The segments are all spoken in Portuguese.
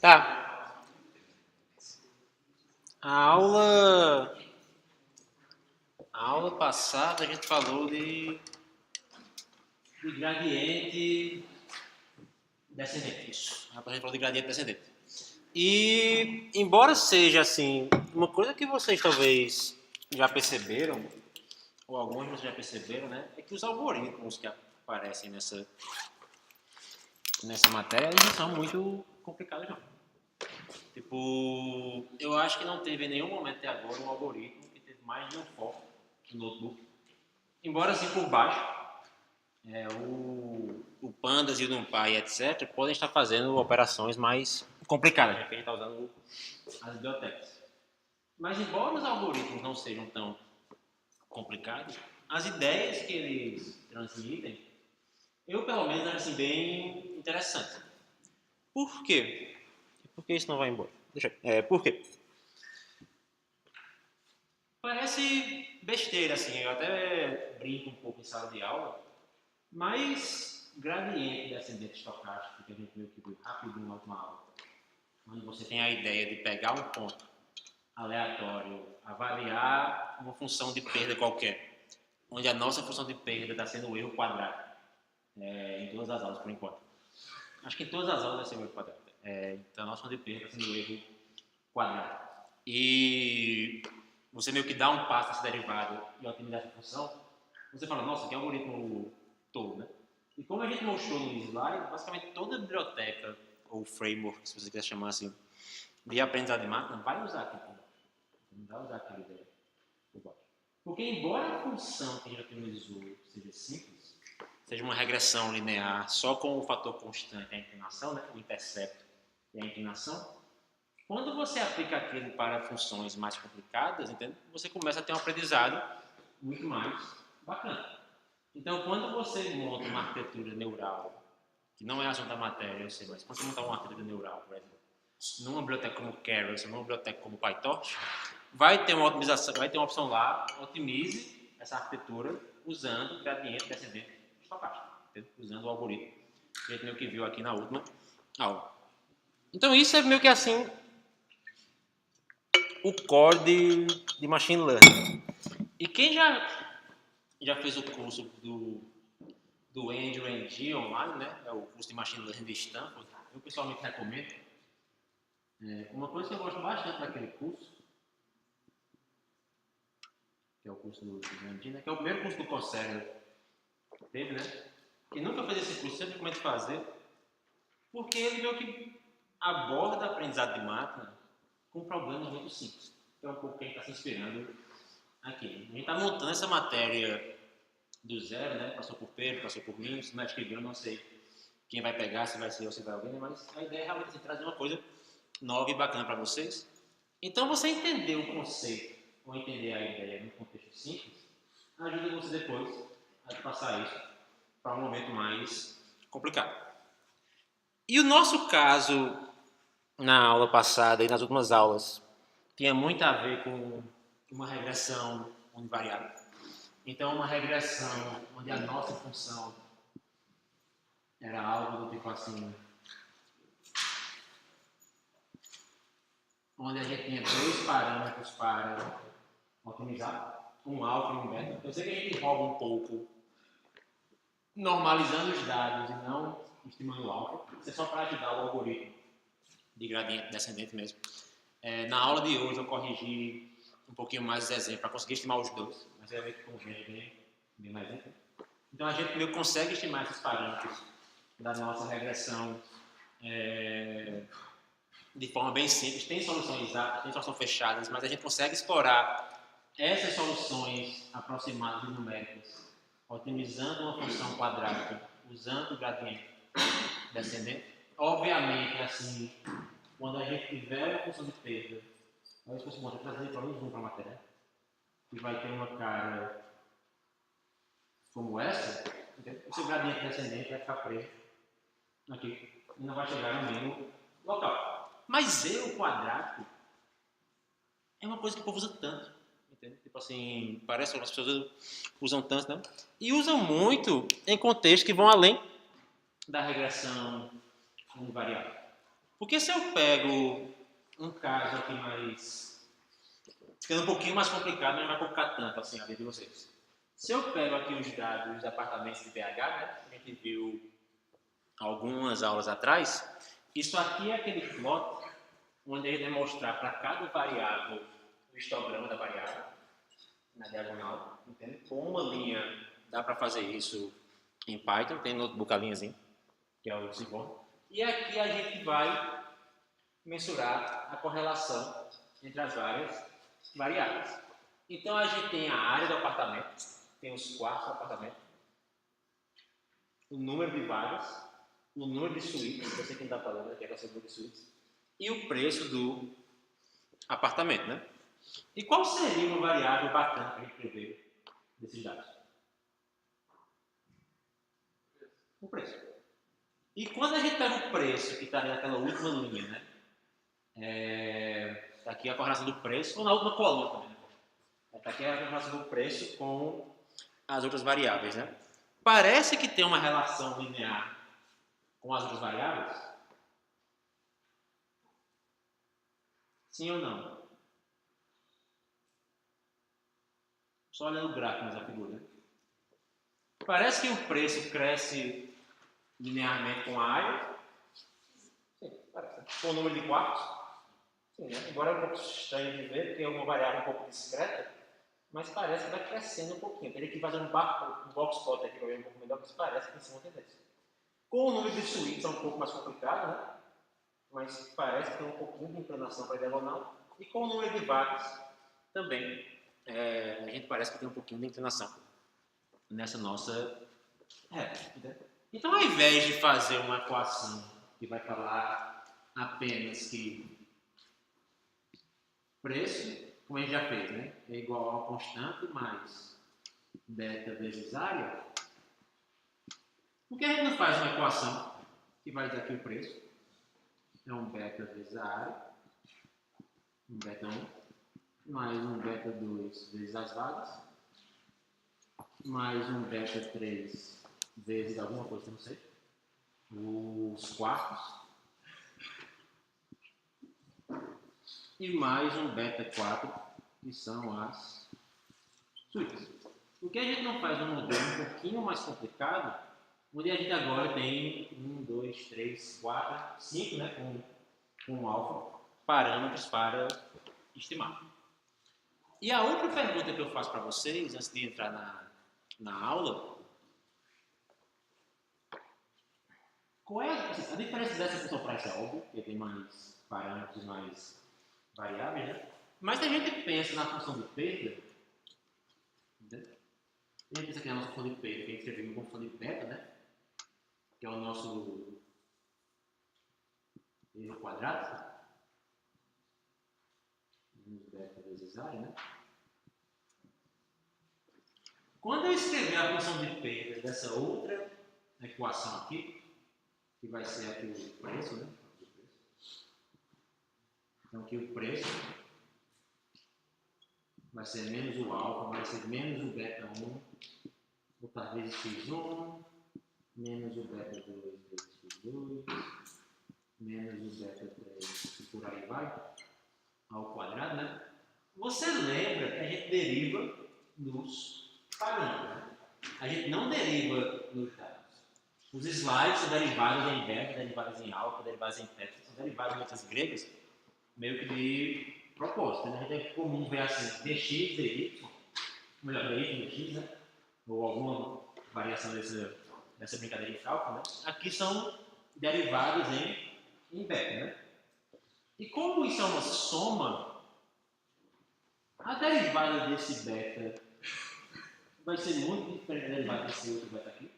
Tá. A aula passada a gente falou de gradiente descendente. Isso. A gente falou de gradiente descendente. E, embora seja assim, uma coisa que vocês talvez já perceberam, ou alguns de vocês já perceberam, né, é que os algoritmos que aparecem nessa matéria, eles não são muito complicados, não. Tipo, eu acho que não teve em nenhum momento até agora um algoritmo que teve mais de um foco no notebook. Embora assim por baixo, o Pandas e o NumPy, etc., podem estar fazendo operações mais complicadas, já que a gente está usando as bibliotecas. Mas embora os algoritmos não sejam tão complicados, as ideias que eles transmitem, eu pelo menos acho assim bem interessante. Por quê? Por que isso não vai embora? Por quê? Parece besteira, assim, eu até brinco um pouco em sala de aula, mas gradiente de ascendente estocástico, que a gente meio que viu rapidinho na última aula, quando você tem a ideia de pegar um ponto aleatório, avaliar uma função de perda qualquer, onde a nossa função de perda está sendo o erro quadrado, em todas as aulas por enquanto. Acho que em todas as aulas vai ser o erro quadrado. Então a nossa função de perda está sendo o erro quadrado. E você meio que dá um passo nessa derivada e otimizar essa função, você fala, nossa, que algoritmo todo, né? E como a gente mostrou no slide, basicamente toda biblioteca ou framework, se você quiser chamar assim, de aprendizado de máquina, vai usar aquilo. Não vai usar aquela ideia. Porque embora a função que a gente otimizou seja simples, seja uma regressão linear só com o fator constante, a inclinação, né? O intercepto e a inclinação, quando você aplica aquilo para funções mais complicadas, entende? Você começa a ter um aprendizado muito mais bacana. Então, quando você monta uma arquitetura neural, que não é assunto da matéria, eu sei, mas quando você montar uma arquitetura neural, por exemplo, numa biblioteca como Keras, numa biblioteca como PyTorch, vai ter uma otimização, vai ter uma opção lá, otimize essa arquitetura usando gradiente descendente estocástico, usando o algoritmo que a gente meio que viu aqui na última aula. Então, isso é meio que assim o core de Machine Learning. E quem já fez o curso do Andrew Ng online, né? É o curso de Machine Learning de Stanford, eu pessoalmente recomendo. Uma coisa que eu gosto bastante daquele curso, que é o curso do Ng, né? Que é o primeiro curso do Coursera que teve, né? Quem nunca fez esse curso, sempre recomendo fazer, porque ele meio que aborda aprendizado de máquina com problemas muito simples. Que é um pouco que a gente está se inspirando aqui. A gente está montando essa matéria do zero, né? Passou por Pedro, passou por mim, se não é escrever, eu não sei quem vai pegar, se vai ser eu, se vai alguém, mas a ideia é realmente trazer uma coisa nova e bacana para vocês. Então, você entender o conceito ou entender a ideia num contexto simples, ajuda você depois a passar isso para um momento mais complicado. E o nosso caso, na aula passada e nas últimas aulas, tinha muito a ver com uma regressão univariável. Então, uma regressão onde a nossa função era algo do tipo assim, onde a gente tinha dois parâmetros para otimizar, um alfa e um beta. Eu sei que a gente rouba um pouco, normalizando os dados e não estimando o alfa. Isso é só para ajudar o algoritmo de gradiente descendente mesmo. Na aula de hoje eu corrigi um pouquinho mais os exemplos para conseguir estimar os dois, mas é meio que convém bem mais dentro. Então a gente meio que consegue estimar esses parâmetros da nossa regressão de forma bem simples. Tem soluções exatas, tem soluções fechadas, mas a gente consegue explorar essas soluções aproximadas e numéricas, otimizando uma função quadrática, usando o gradiente descendente. Obviamente, assim, quando a gente tiver uma função de perda, nós conseguimos trazer pelo menos um para a matéria, que vai ter uma cara como essa, o seu gradiente descendente vai ficar preso aqui e não vai chegar no mínimo local. Mas erro quadrático é uma coisa que o povo usa tanto, entende? Tipo assim, parece que as pessoas usam tanto, né? E usam muito em contextos que vão além da regressão univariável. Porque se eu pego um caso aqui mais... ficando um pouquinho mais complicado, não vai complicar tanto assim a vida de vocês. Se eu pego aqui os dados dos apartamentos de BH, né, que a gente viu algumas aulas atrás, isso aqui é aquele plot onde a gente vai mostrar para cada variável o histograma da variável na diagonal, entende? Com uma linha dá para fazer isso em Python, tem no notebook a linhazinha, que é o Seaborn. E aqui a gente vai mensurar a correlação entre as várias variáveis. Então a gente tem a área do apartamento, tem os quartos do apartamento, o número de vagas, o número de suítes, que eu sei quem está falando aqui é o número de suítes, e o preço do apartamento, né? E qual seria uma variável bacana para a gente prever desses dados? O preço. E quando a gente pega o preço, que está naquela última linha, né? Está aqui a correlação do preço, ou na última coluna também, né? Está aqui a correlação do preço com as outras variáveis, né? Parece que tem uma relação linear com as outras variáveis? Sim ou não? Só olhando o gráfico nessa figura, né? Parece que o preço cresce linearmente com a área. Sim, parece. Com o número de quartos. Sim, né? Embora é um pouco estranho de ver, porque é uma variável um pouco discreta, mas parece que vai crescendo um pouquinho. Teria que fazer um box plot aqui para ver um pouco melhor, mas parece que tem uma tendência. Com o número de suítes é um pouco mais complicado, né? Mas parece que tem um pouquinho de inclinação para a diagonal. E com o número de vagas também a gente parece que tem um pouquinho de inclinação nessa nossa reta. Então, ao invés de fazer uma equação que vai falar apenas que preço, como a gente já fez, né, é igual a constante mais beta vezes área, por que a gente não faz uma equação que vai dizer aqui o preço? É um beta vezes a área, um beta 1, mais um beta 2 vezes as vagas, mais um beta 3 vezes alguma coisa, não sei, os quartos, e mais um beta 4, que são as suítes. Por que a gente não faz um modelo um pouquinho mais complicado, onde a gente agora tem 1, 2, 3, 4, 5, né, com alfa, parâmetros para estimar. E a outra pergunta que eu faço para vocês, antes de entrar na aula, qual é a diferença dessa função price? É óbvio, porque tem mais parâmetros, mais variáveis, né? Mas se a gente pensa na função de perda, né? A gente pensa aqui na nossa função de perda, que a gente escreveu uma função de beta, né? Que é o nosso erro quadrado, menos beta vezes área, né? Quando eu escrever a função de perda dessa outra equação aqui, que vai ser aqui o preço, né? Então aqui o preço vai ser menos o alfa, vai ser menos o beta 1, botar vezes x1, menos o beta 2 vezes x2, menos o beta 3 e por aí vai, ao quadrado, né? Você lembra que a gente deriva nos parâmetros, né? A gente não deriva nos dados. Os slides são derivados em beta, derivados em alfa, derivados em teta, são derivados em letras gregas, meio que de propósito, né? A gente é comum ver assim, dx, dy, melhor, dy, dx, né? Ou alguma variação dessa brincadeira de cálculo, né? Aqui são derivados em beta, né? E como isso é uma soma, a derivada desse beta vai ser muito diferente da derivada desse outro beta aqui?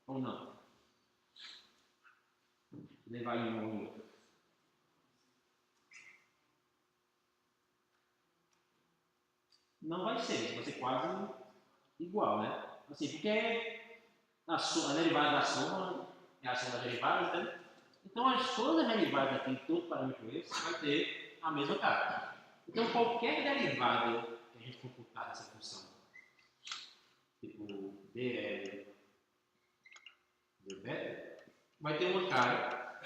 Ou não? Levar em um e outro. Não vai ser quase igual, né? Assim, porque a derivada da soma é a soma das derivadas, né? Então, todas as derivadas aqui, todo parâmetro esse, vai ter a mesma carga. Então, qualquer derivada que a gente computar dessa função, tipo dl de beta, vai ter uma carga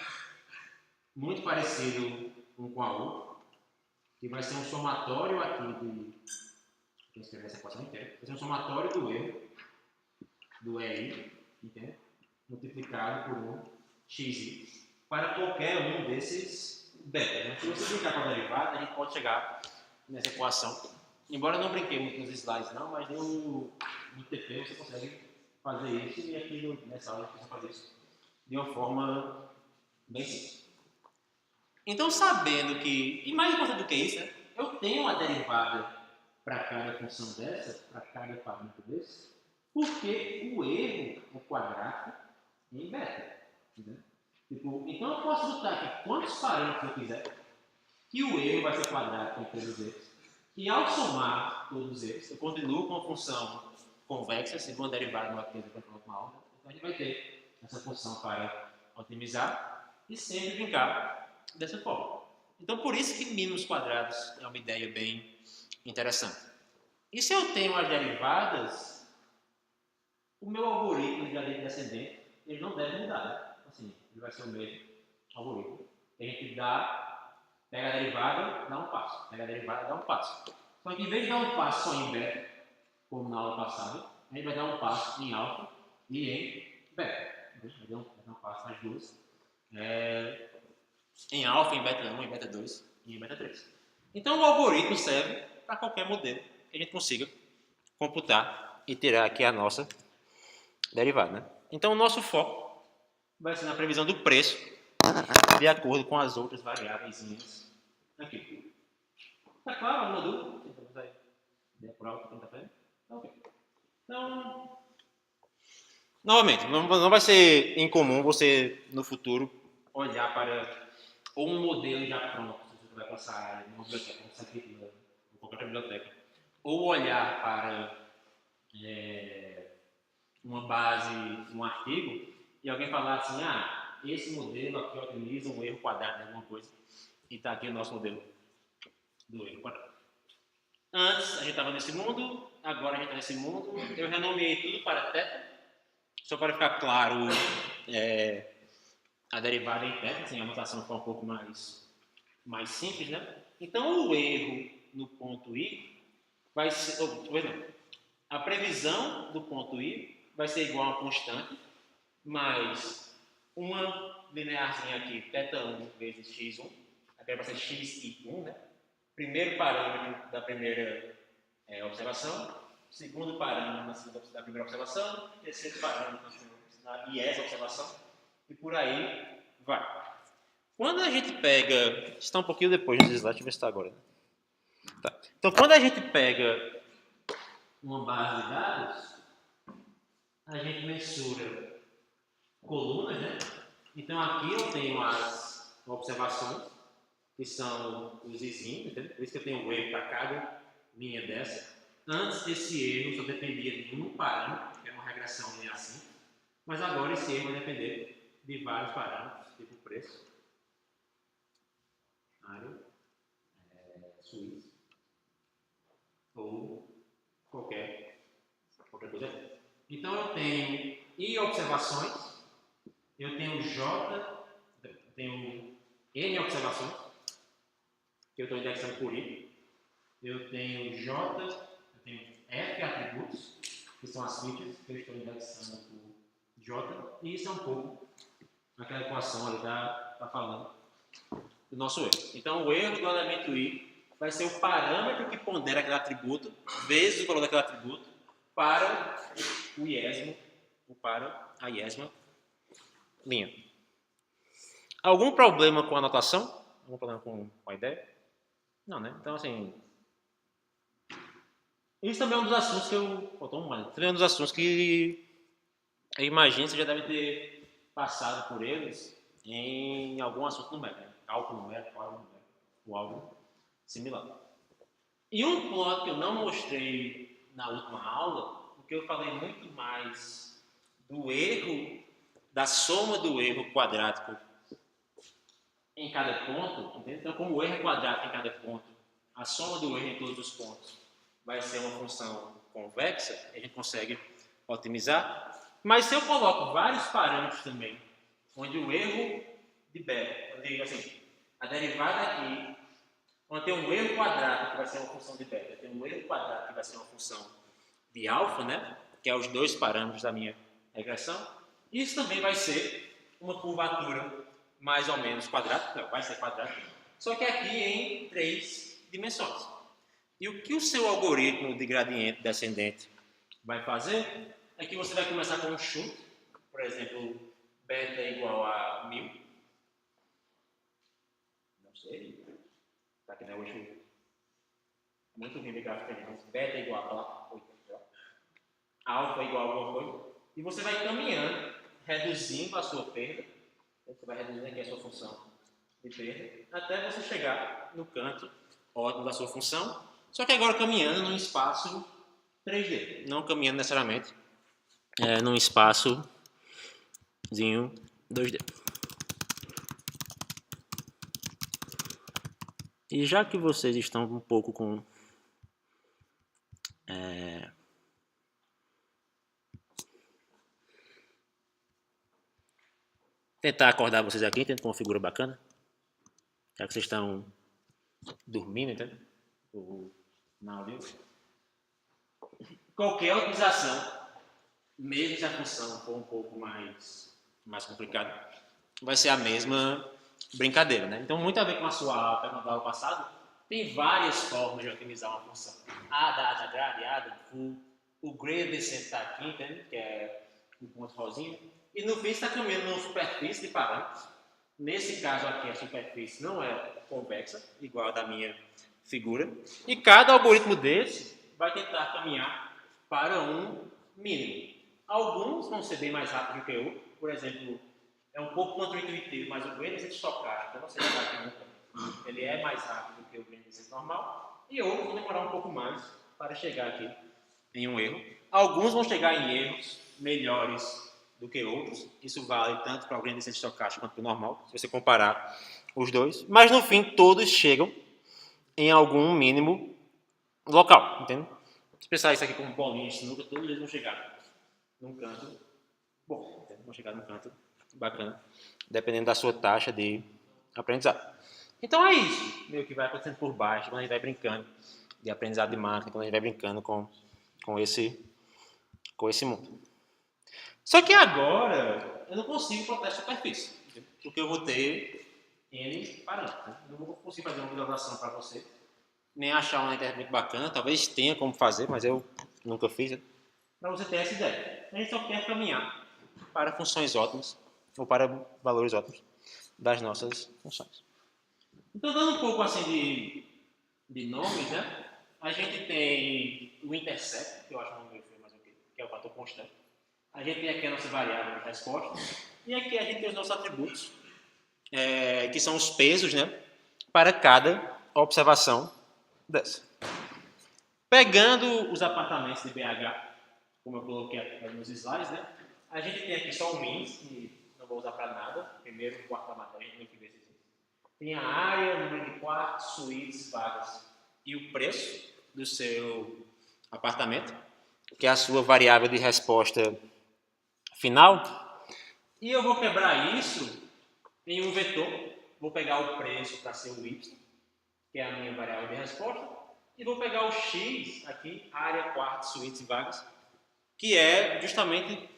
muito parecido um com a outra, que vai ser um somatório aqui de... Vou escrever essa equação inteira. Vai ser um somatório do erro, do EI, entende? Multiplicado por um xi, para qualquer um desses beta. Né? Se você brincar com a derivada, a gente pode chegar nessa equação. Embora eu não brinquei muito nos slides não, mas no TP você consegue fazer isso, e aqui nessa aula você fazer isso de uma forma bem simples. Então, sabendo que, e mais importante do que isso, né, eu tenho uma derivada para cada função dessa, para cada parâmetro desse, porque o erro é quadrático em beta. Né? Tipo, então eu posso botar aqui quantos parâmetros eu quiser, que o erro vai ser quadrático em todos eles, e ao somar todos eles, eu continuo com a função convexa, segundo a derivada no aqui para uma aula. Então a gente vai ter essa função para otimizar e sempre brincar dessa forma. Então por isso que mínimos quadrados é uma ideia bem interessante. E se eu tenho as derivadas, o meu algoritmo de gradient descendente ele não deve mudar, né? Assim, ele vai ser o mesmo algoritmo. A gente pega a derivada, dá um passo. Pega a derivada, dá um passo. Só que em vez de dar um passo só em beta, como na aula passada, a gente vai dar um passo em alfa e em beta. Vai dar um passo nas duas. Em alfa, em beta 1, em beta 2 e em beta 3. Então o algoritmo serve para qualquer modelo que a gente consiga computar e tirar aqui a nossa derivada. Né? Então o nosso foco vai ser na previsão do preço de acordo com as outras variáveis aqui. Tá claro? Alguma dúvida? Então, vai por alto, quem tá vendo? Ok. Então, novamente, não vai ser incomum você, no futuro, olhar para ou um modelo já pronto, se você vai passar em uma biblioteca, um Scikit-Learn, ou qualquer biblioteca, ou olhar para uma base, um artigo, e alguém falar assim, esse modelo aqui otimiza um erro quadrado de alguma coisa, e está aqui o nosso modelo do erro quadrado. Antes a gente estava nesse mundo, agora a gente está nesse mundo, eu renomeei tudo para θ, só para ficar claro a derivada em θ, assim, a notação ficar um pouco mais simples, né? Então o erro no ponto I vai ser, a previsão do ponto I vai ser igual a uma constante, mais uma linearzinha aqui, θ1 vezes x1, aqui vai ser xi1, né? Primeiro parâmetro da primeira observação, segundo parâmetro da primeira observação, terceiro parâmetro na IES observação, e por aí vai. Quando a gente pega... Está um pouquinho depois nos slides, deixa eu ver se está agora. Né? Tá. Então, quando a gente pega uma base de dados, a gente mensura colunas, né? Então, aqui eu tenho as observações, que são os izinhos, entendeu? Por isso que eu tenho um erro para cada linha dessa. Antes, esse erro só dependia de um parâmetro, que é uma regressão linear assim, mas agora esse erro vai depender de vários parâmetros, tipo preço, área, suíço, ou qualquer coisa. Então eu tenho I observações, eu tenho J, eu tenho N observações, que eu estou indexando por I, eu tenho J, eu tenho F atributos, que são as features que eu estou indexando por J, e isso é um pouco aquela equação ali está falando do nosso erro. Então o erro do elemento I vai ser o parâmetro que pondera aquele atributo vezes o valor daquele atributo para o iesmo ou para a iesma linha. Algum problema com a anotação? Algum problema com a ideia? Não, né? Então, assim... Isso também é um dos assuntos que eu... Faltou um mais. Também é um dos assuntos que eu imagino que você já deve ter passado por eles em algum assunto numérico. Né? Cálculo numérico, ou algo similar. E um plot que eu não mostrei na última aula, porque eu falei muito mais do erro, da soma do erro quadrático em cada ponto, entendeu? Então, como o erro é quadrático em cada ponto, a soma do erro em todos os pontos vai ser uma função convexa, a gente consegue otimizar. Mas se eu coloco vários parâmetros também, onde o erro de beta. Eu digo assim, a derivada aqui, quando tem um erro quadrado que vai ser uma função de beta, tem um erro quadrado que vai ser uma função de alfa, né? Que é os dois parâmetros da minha regressão. Isso também vai ser uma curvatura mais ou menos quadrada, não, vai ser quadrada, só que aqui em 3 dimensões. E o que o seu algoritmo de gradiente descendente vai fazer é que você vai começar com um chute, por exemplo, beta igual a 1000. Não sei, tá aqui, né? Hoje muito ruim de gráfico, mas beta igual a alfa igual a alguma coisa, e você vai caminhando, reduzindo a sua perda, você vai reduzindo aqui a sua função de perda, até você chegar no canto ótimo da sua função, só que agora caminhando num espaço 3D, não caminhando necessariamente num espaçozinho 2D. E já que vocês estão um pouco com tentar acordar vocês aqui, tendo uma figura bacana, já que vocês estão dormindo, entendeu? Não, viu? Qualquer utilização, mesmo se a função for um pouco mais complicada, vai ser a mesma brincadeira, né? Então, muito a ver com a sua pergunta do passado, tem várias formas de otimizar uma função. A da grade, A da full, o gradient está aqui, entende? Que é um ponto rosinha. E no fim está caminhando numa superfície de parâmetros. Nesse caso aqui, a superfície não é convexa, igual a da minha figura. E cada algoritmo desse vai tentar caminhar para um mínimo. Alguns vão ser bem mais rápidos do que outros. Por exemplo, é um pouco contra-intuitivo, mas o gradient estocástico, eu não sei se aqui ele é mais rápido do que o gradient normal. E outros vão demorar um pouco mais para chegar aqui em um erro. Alguns vão chegar em erros melhores do que outros. Isso vale tanto para o gradient estocástico quanto para o normal, se você comparar os dois. Mas no fim, todos chegam em algum mínimo local, entende? Se pensar isso aqui como bolinha de sinuca, todos eles vão chegar num canto bom, entende? Vão chegar num canto bacana, dependendo da sua taxa de aprendizado. Então é isso, meio que vai acontecendo por baixo, quando a gente vai brincando de aprendizado de máquina, quando a gente vai brincando com esse mundo. Só que agora eu não consigo botar a superfície, porque eu vou ter N parâmetros. Né? Eu não vou conseguir fazer uma visualização para você, nem achar uma internet muito bacana, talvez tenha como fazer, mas eu nunca fiz, né? Para você ter essa ideia. A gente só quer caminhar para funções ótimas, ou para valores ótimos das nossas funções. Então, dando um pouco assim de nomes, né? A gente tem o intercept, que eu acho que não foi mais o que é o fator constante. A gente tem aqui a nossa variável de resposta. E aqui a gente tem os nossos atributos, que são os pesos, né? Para cada observação dessa. Pegando os apartamentos de BH, como eu coloquei aqui nos slides, né? A gente tem aqui só o MINS, que não vou usar para nada. Primeiro, quarto da matéria, a gente tem que ver se existe. Tem a área, o número de quartos, suítes, vagas e o preço do seu apartamento, que é a sua variável de resposta final. E eu vou quebrar isso em um vetor. Vou pegar o preço para ser o y, que é a minha variável de resposta, e vou pegar o x aqui, área, quartos, suítes e vagas, que é justamente,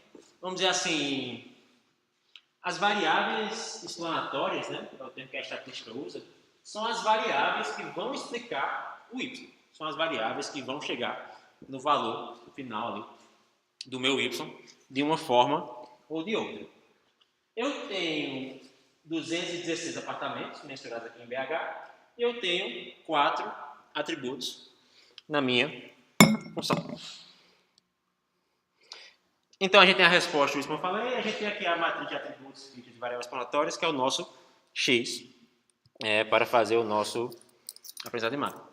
vamos dizer assim, as variáveis explanatórias, né, é o termo que a estatística usa, são as variáveis que vão explicar o y. São as variáveis que vão chegar no valor final ali do meu y de uma forma ou de outra. Eu tenho 216 apartamentos mensurados aqui em BH e eu tenho 4 atributos na minha função. Então a gente tem a resposta, como eu falei, e a gente tem aqui a matriz de atributos de variáveis explanatórias, que é o nosso x, para fazer o nosso aprendizado de máquina.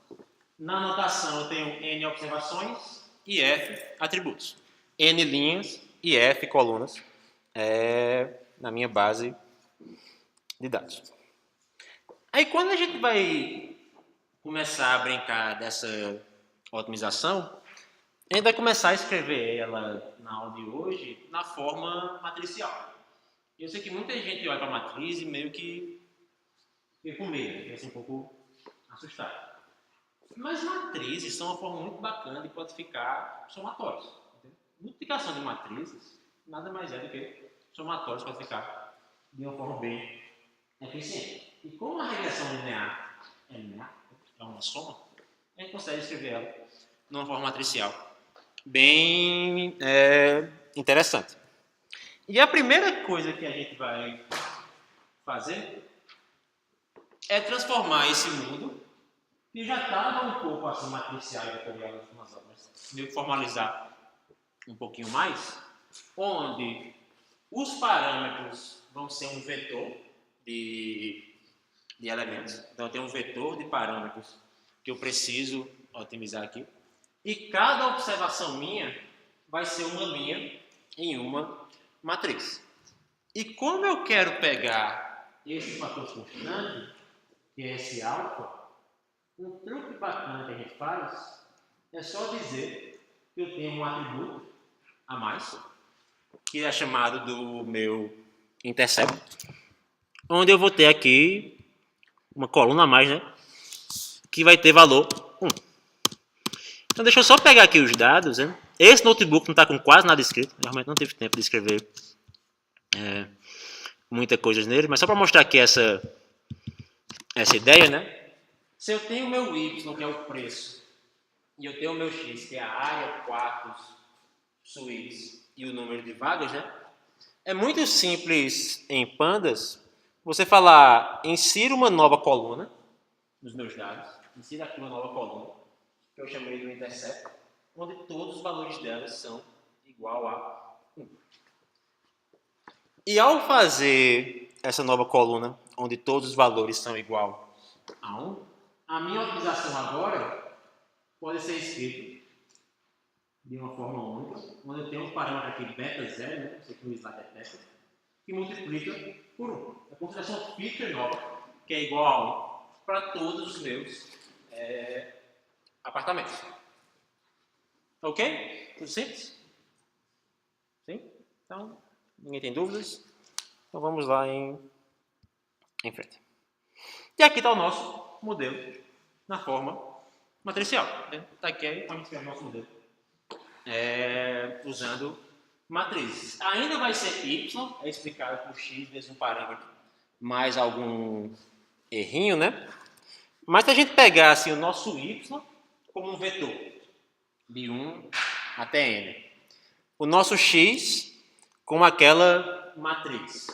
Na anotação eu tenho n observações e f atributos. N linhas e f colunas na minha base de dados. Aí quando a gente vai começar a brincar dessa otimização, a gente vai começar a escrever ela na aula de hoje na forma matricial. Eu sei que muita gente olha para a matriz e meio que fica com medo, fica assim, um pouco assustado. Mas matrizes são uma forma muito bacana de quantificar somatórios. Entendeu? Multiplicação de matrizes nada mais é do que somatórios quantificar de uma forma bem eficiente. E como a regressão linear é uma soma, a gente consegue escrever ela de uma forma matricial bem interessante. E a primeira coisa que a gente vai fazer é transformar esse mundo, que já estava um pouco assim matricial e vetorial nas últimas obras, meio que formalizar um pouquinho mais, onde os parâmetros vão ser um vetor de elementos. Então, eu tenho um vetor de parâmetros que eu preciso otimizar aqui. E cada observação minha vai ser uma linha em uma matriz. E como eu quero pegar esse fator constante, que é esse alfa, um truque bacana que a gente faz é só dizer que eu tenho um atributo a mais, que é chamado do meu intercept, onde eu vou ter aqui uma coluna a mais, né? Que vai ter valor 1. Então deixa eu só pegar aqui os dados, né? Esse notebook não está com quase nada escrito, realmente não tive tempo de escrever muita coisa nele, mas só para mostrar aqui essa ideia, né? Se eu tenho o meu Y, que é o preço, e eu tenho o meu X, que é a área, quartos, suítes e o número de vagas, né? É muito simples em Pandas você falar, insira uma nova coluna nos meus dados, insira aqui uma nova coluna, que eu chamei do intercept, onde todos os valores delas são igual a 1. E ao fazer essa nova coluna, onde todos os valores são igual a 1, a minha otimização agora pode ser escrita de uma forma única, onde eu tenho um parâmetro aqui beta 0, né? Você tem um slide é beta, que multiplica por 1. É como se fosse uma feature nova, que é igual a 1 para todos os meus apartamentos. Ok? Tudo simples? Sim? Então, ninguém tem dúvidas? Então vamos lá em frente. E aqui está o nosso modelo na forma matricial. Está aqui onde a gente tem o nosso modelo. Usando matrizes. Ainda vai ser y, é explicado por x vezes um parâmetro mais algum errinho, né? Mas se a gente pegar assim, o nosso y como um vetor de 1 até n, o nosso x como aquela matriz,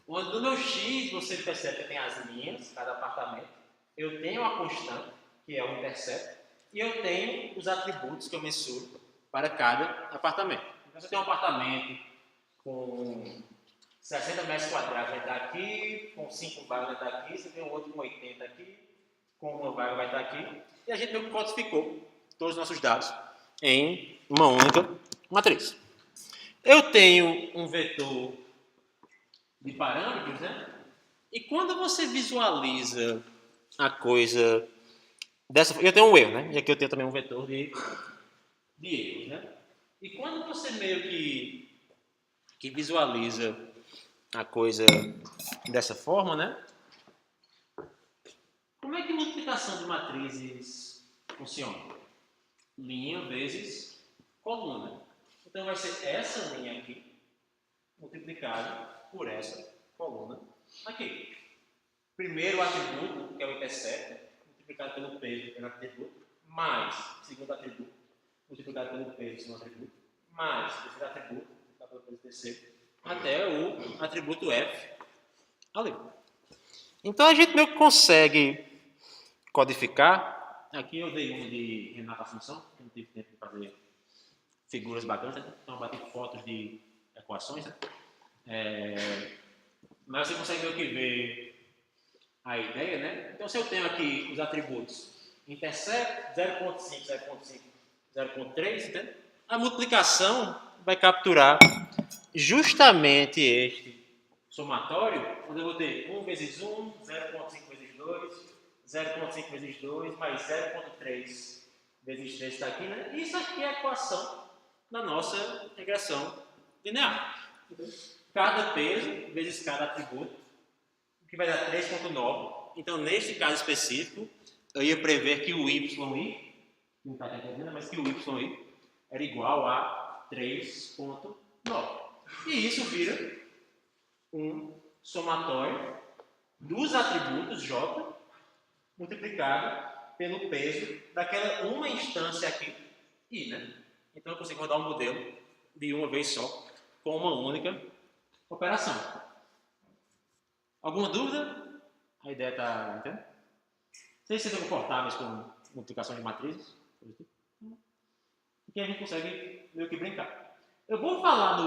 onde no meu x você percebe que tem as linhas, cada apartamento, eu tenho a constante, que é o intercept, e eu tenho os atributos que eu mensuro para cada apartamento. Então, você tem um apartamento com 60 metros quadrados, vai estar aqui, com 5 vagas vai estar aqui, você tem um outro com 80 aqui, com uma vaga vai estar aqui, e a gente meio que codificou todos os nossos dados em uma única matriz. Eu tenho um vetor de parâmetros, né? E quando você visualiza a coisa dessa forma, eu tenho um erro, né? E aqui eu tenho também um vetor de erros, né? E quando você meio que visualiza a coisa dessa forma, né? Como é que multiplicação de matrizes funciona? Linha vezes coluna. Então vai ser essa linha aqui multiplicada por essa coluna aqui. Primeiro o atributo, que é o intercept, multiplicado pelo peso do primeiro atributo, mais o segundo atributo, multiplicado pelo peso do segundo atributo, mais o terceiro atributo, multiplicado pelo peso do terceiro, até o atributo F ali. Então a gente meio que consegue codificar. Aqui eu dei um de Renata Assunção, que não tive tempo de fazer figuras bacanas, né? Então eu bati fotos de equações, né? Mas você consegue meio que ver a ideia, né? Então se eu tenho aqui os atributos intercept 0.5, 0.5, 0.3, né? A multiplicação vai capturar justamente este somatório, onde eu vou ter 1 vezes 1, 0.5 vezes 2, 0.5 vezes 2, mais 0.3 vezes 3 está aqui, né? Isso aqui é a equação da nossa regressão linear. cada peso vezes cada atributo, o que vai dar 3,9. Então, neste caso específico, eu ia prever que o YI, não está entendendo, mas que o YI era igual a 3,9. E isso vira um somatório dos atributos J multiplicado pelo peso daquela uma instância aqui, I, né? Então eu consigo rodar um modelo de uma vez só, com uma única operação. Alguma dúvida? A ideia está entendendo? Vocês se sentem confortáveis com multiplicação de matrizes? Aqui a gente consegue meio que brincar. Eu vou falar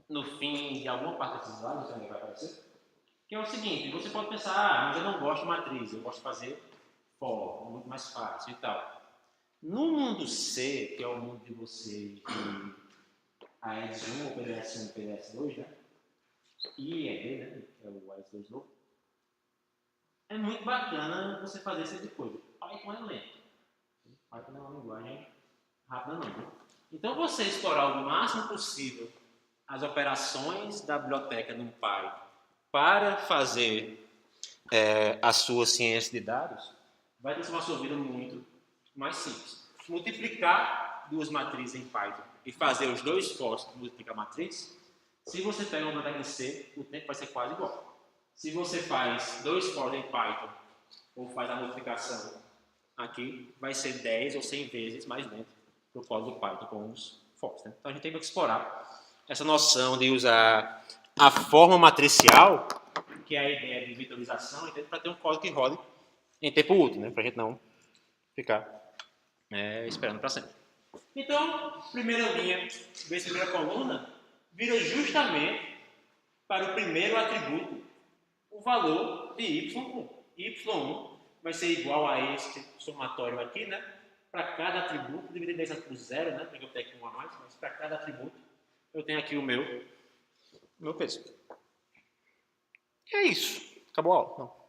no fim de alguma parte desses slides, que vai aparecer, que é o seguinte: você pode pensar, mas eu não gosto de matriz, eu gosto de fazer for, muito mais fácil e tal. No mundo C, que é o mundo de vocês, de AES1, PDS1 e PDS2, né? E ED, né? Que é o AES2 novo. É muito bacana você fazer esse tipo de coisa. Python é lento. Python não é uma linguagem rápida, não. Né? Então, você explorar o máximo possível as operações da biblioteca NumPy para fazer a sua ciência de dados, vai transformar a sua vida muito mais simples. Multiplicar duas matrizes em Python e fazer os dois fors que multiplicam a matriz, se você pega uma biblioteca em C, o tempo vai ser quase igual. Se você faz dois fors em Python ou faz a multiplicação aqui, vai ser 10 ou 100 vezes mais lento que o código do Python com os fors. Né? Então a gente tem que explorar essa noção de usar a forma matricial, que é a ideia de virtualização, para ter um código que rode em tempo útil, né? Para a gente não ficar esperando para sempre. Então, primeira linha, vezes primeira coluna, vira justamente para o primeiro atributo o valor de y1. y1 vai ser igual a este somatório aqui, né? Para cada atributo, dividido esse por zero, né? Porque eu tenho aqui um a mais, mas para cada atributo eu tenho aqui o meu peso. E é isso. Acabou a aula. Não.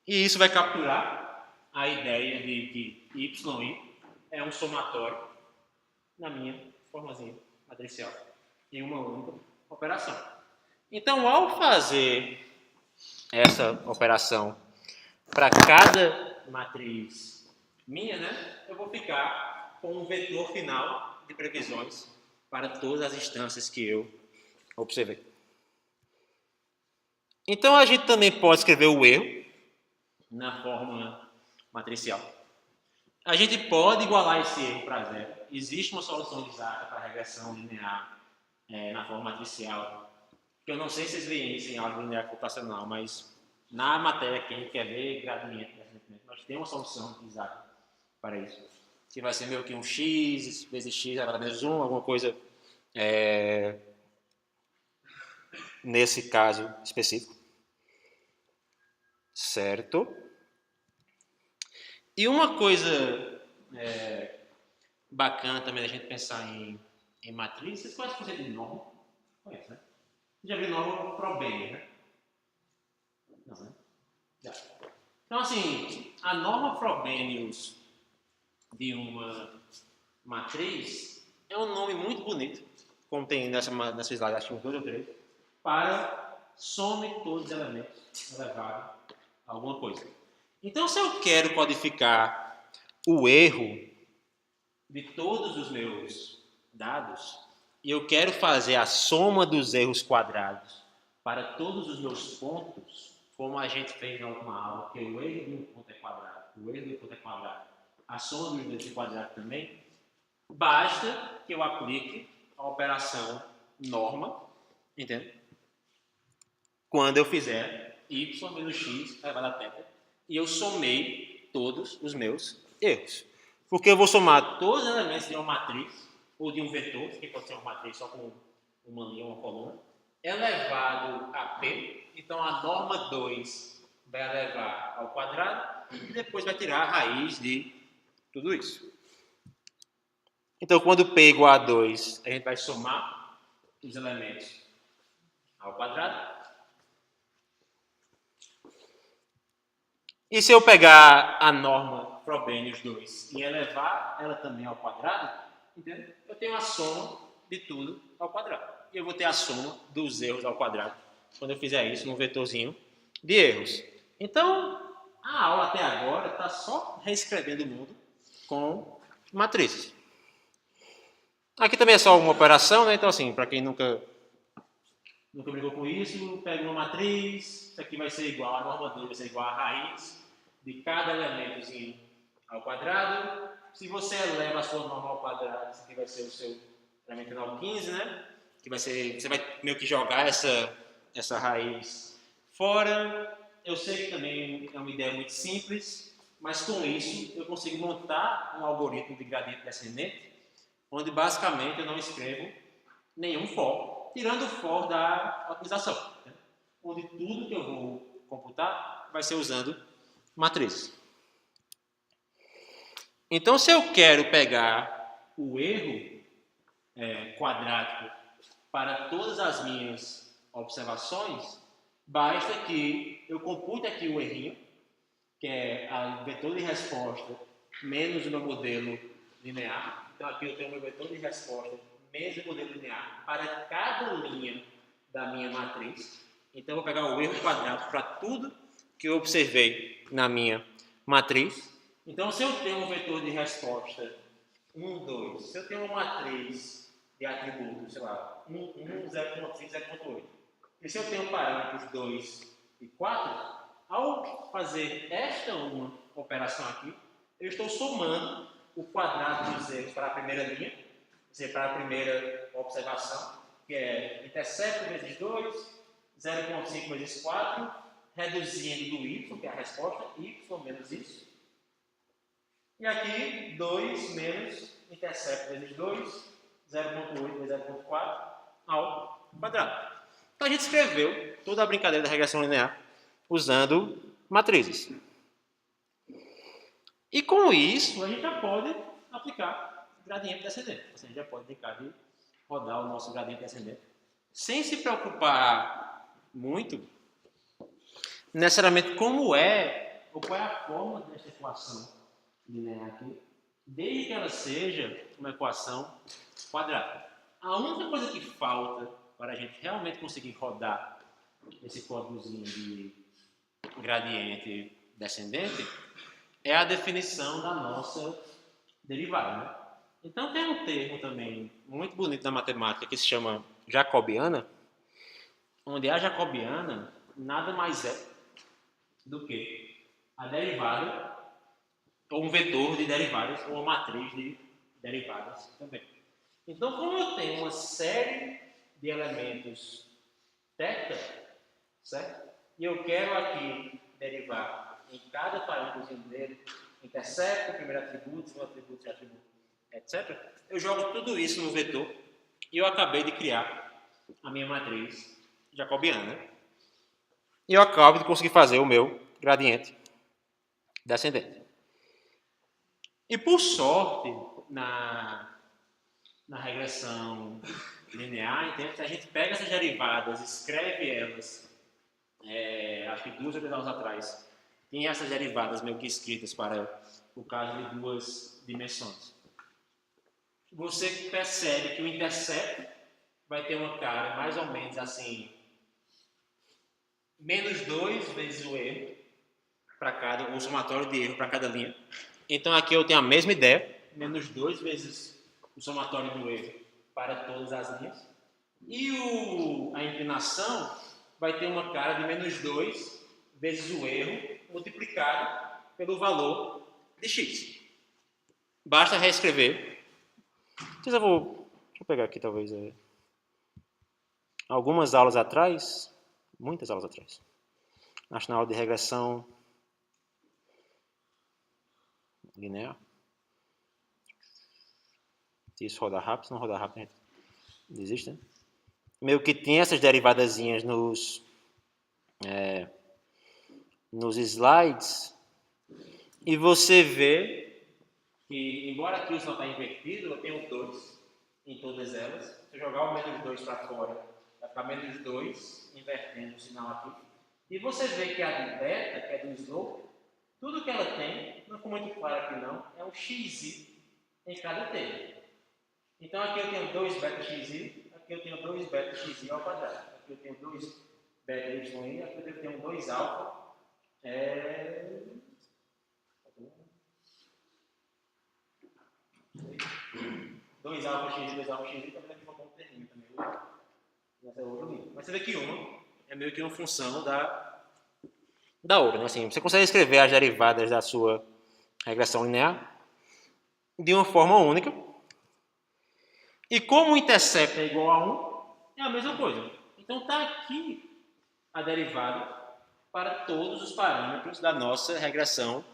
E isso vai capturar a ideia de que YI é um somatório na minha formazinha matricial em uma única operação. Então, ao fazer essa operação para cada matriz minha, né, eu vou ficar com um vetor final de previsões para todas as instâncias que eu observei. Então, a gente também pode escrever o erro na forma matricial. A gente pode igualar esse erro para zero. Existe uma solução exata para regressão linear na forma matricial, que eu não sei se vocês veem isso em álgebra linear computacional, mas na matéria que a gente quer ver gradiente, nós temos uma solução exata para isso, que vai ser meio que um x vezes x elevado a menos 1, alguma coisa nesse caso específico. Certo? E uma coisa bacana também a gente pensar em matriz, vocês conhecem o conceito de norma? Conhece, né? Já viu norma Frobenius, né? Não, né? Já. Então, assim, a norma Frobenius de uma matriz é um nome muito bonito, como tem nessa slide, acho que uns 2 ou 3, para some todos os elementos elevado a alguma coisa. Então, se eu quero codificar o erro de todos os meus dados e eu quero fazer a soma dos erros quadrados para todos os meus pontos, como a gente fez na última aula, que o erro de um ponto é quadrado, o erro de um ponto é quadrado, a soma dos dois é quadrado também, basta que eu aplique a operação norma, entende? Quando eu fizer y menos x elevado a θ, e eu somei todos os meus erros. Porque eu vou somar todos os elementos de uma matriz, ou de um vetor, que pode ser uma matriz só com uma linha ou uma coluna, elevado a p. Então, a norma 2 vai elevar ao quadrado, e depois vai tirar a raiz de tudo isso. Então, quando p é igual a 2, a gente vai somar os elementos ao quadrado. E se eu pegar a norma Frobenius 2 e elevar ela também ao quadrado, entende? Eu tenho a soma de tudo ao quadrado. E eu vou ter a soma dos erros ao quadrado quando eu fizer isso no vetorzinho de erros. Então, a aula até agora está só reescrevendo o mundo com matrizes. Aqui também é só uma operação, né? Então, assim, para quem nunca brigou com isso, pega uma matriz, isso aqui vai ser igual, a norma dele vai ser igual à raiz de cada elementozinho ao quadrado. Se você eleva a sua norma ao quadrado, isso aqui vai ser o seu elemento final 15, né? Que vai ser, você vai meio que jogar essa raiz fora. Eu sei que também é uma ideia muito simples, mas com isso eu consigo montar um algoritmo de gradiente descendente, onde basicamente eu não escrevo nenhum for, tirando o for da otimização, né? Onde tudo que eu vou computar vai ser usando matrizes. Então, se eu quero pegar o erro quadrático para todas as minhas observações, basta que eu compute aqui o errinho, que é o vetor de resposta menos o meu modelo linear. Então, aqui eu tenho o meu vetor de resposta menos o modelo linear para cada linha da minha matriz. Então, eu vou pegar o erro quadrático para tudo que eu observei na minha matriz. Então, se eu tenho um vetor de resposta 1, 2, se eu tenho uma matriz de atributos, sei lá, 1, 0.5, 0.8, e se eu tenho parâmetros 2 e 4, ao fazer esta uma operação aqui, eu estou somando o quadrado dos erros para a primeira linha, quer dizer, para a primeira observação, que é intercepto vezes 2, 0.5 vezes 4, reduzindo do y, que é a resposta, y menos isso. E aqui, 2 menos intercepto vezes 2, 0.8 vezes 0.4 ao quadrado. Então a gente escreveu toda a brincadeira da regressão linear usando matrizes. E com isso, a gente já pode aplicar gradiente descendente. A gente já pode brincar de rodar o nosso gradiente descendente sem se preocupar muito necessariamente como é ou qual é a forma desta equação linear aqui, desde que ela seja uma equação quadrática. A única coisa que falta para a gente realmente conseguir rodar esse códigozinho de gradiente descendente é a definição da nossa derivada, né? Então tem um termo também muito bonito na matemática que se chama jacobiana, onde a jacobiana nada mais é do que a derivada, ou um vetor de derivadas, ou uma matriz de derivadas também. Então, como eu tenho uma série de elementos θ, certo? E eu quero aqui derivar em cada parâmetro dele, intercepto, primeiro atributo, segundo atributo, etc. Eu jogo tudo isso no vetor e eu acabei de criar a minha matriz jacobiana. E eu acabo de conseguir fazer o meu gradiente descendente. E por sorte, na regressão linear, então, a gente pega essas derivadas, escreve elas, acho que 2 ou 3 aulas atrás, tem essas derivadas meio que escritas para o caso de 2 dimensões. Você percebe que o intercepto vai ter uma cara mais ou menos assim, menos 2 vezes o erro para cada, o somatório de erro para cada linha. Então aqui eu tenho a mesma ideia, menos 2 vezes o somatório do erro para todas as linhas. E a inclinação vai ter uma cara de menos 2 vezes o erro multiplicado pelo valor de x. Basta reescrever. Deixa eu pegar aqui talvez algumas aulas atrás, muitas aulas atrás, acho na aula de regressão linear. Se isso rodar rápido, se não rodar rápido, a gente desiste, né? Meio que tem essas derivadazinhas nos slides, e você vê que, embora aqui o sinal está invertido, eu tenho 2 em todas elas. Se eu jogar o menos 2 para fora, vai ficar menos 2, invertendo o sinal aqui. E você vê que a de beta, que é do slope, tudo que ela tem, não ficou muito claro aqui não, é um xi em cada termo. Então aqui eu tenho 2 beta xi, aqui eu tenho 2 beta xi ao quadrado. Aqui eu tenho 2 beta y, aqui eu tenho 2 alfa. 2 alfa x, 2 alfa x, também aqui vou um terminho também. Nessa outra linha. Mas você vê que uma é meio que uma função da outra. Né? Assim, você consegue escrever as derivadas da sua regressão linear de uma forma única. E como o intercepto é igual a 1, é a mesma coisa. Então está aqui a derivada para todos os parâmetros da nossa regressão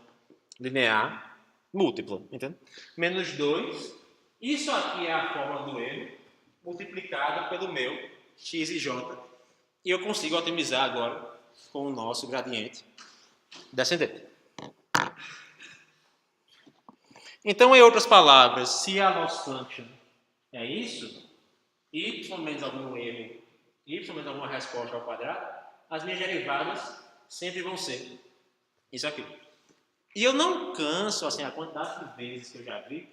linear múltipla. Entende? Menos 2. Isso aqui é a forma do erro multiplicado pelo meu x e j. E eu consigo otimizar agora com o nosso gradiente descendente. Então, em outras palavras, se a loss function é isso, y menos algum erro, y menos alguma resposta ao quadrado, as minhas derivadas sempre vão ser isso aqui. E eu não canso, assim, a quantidade de vezes que eu já vi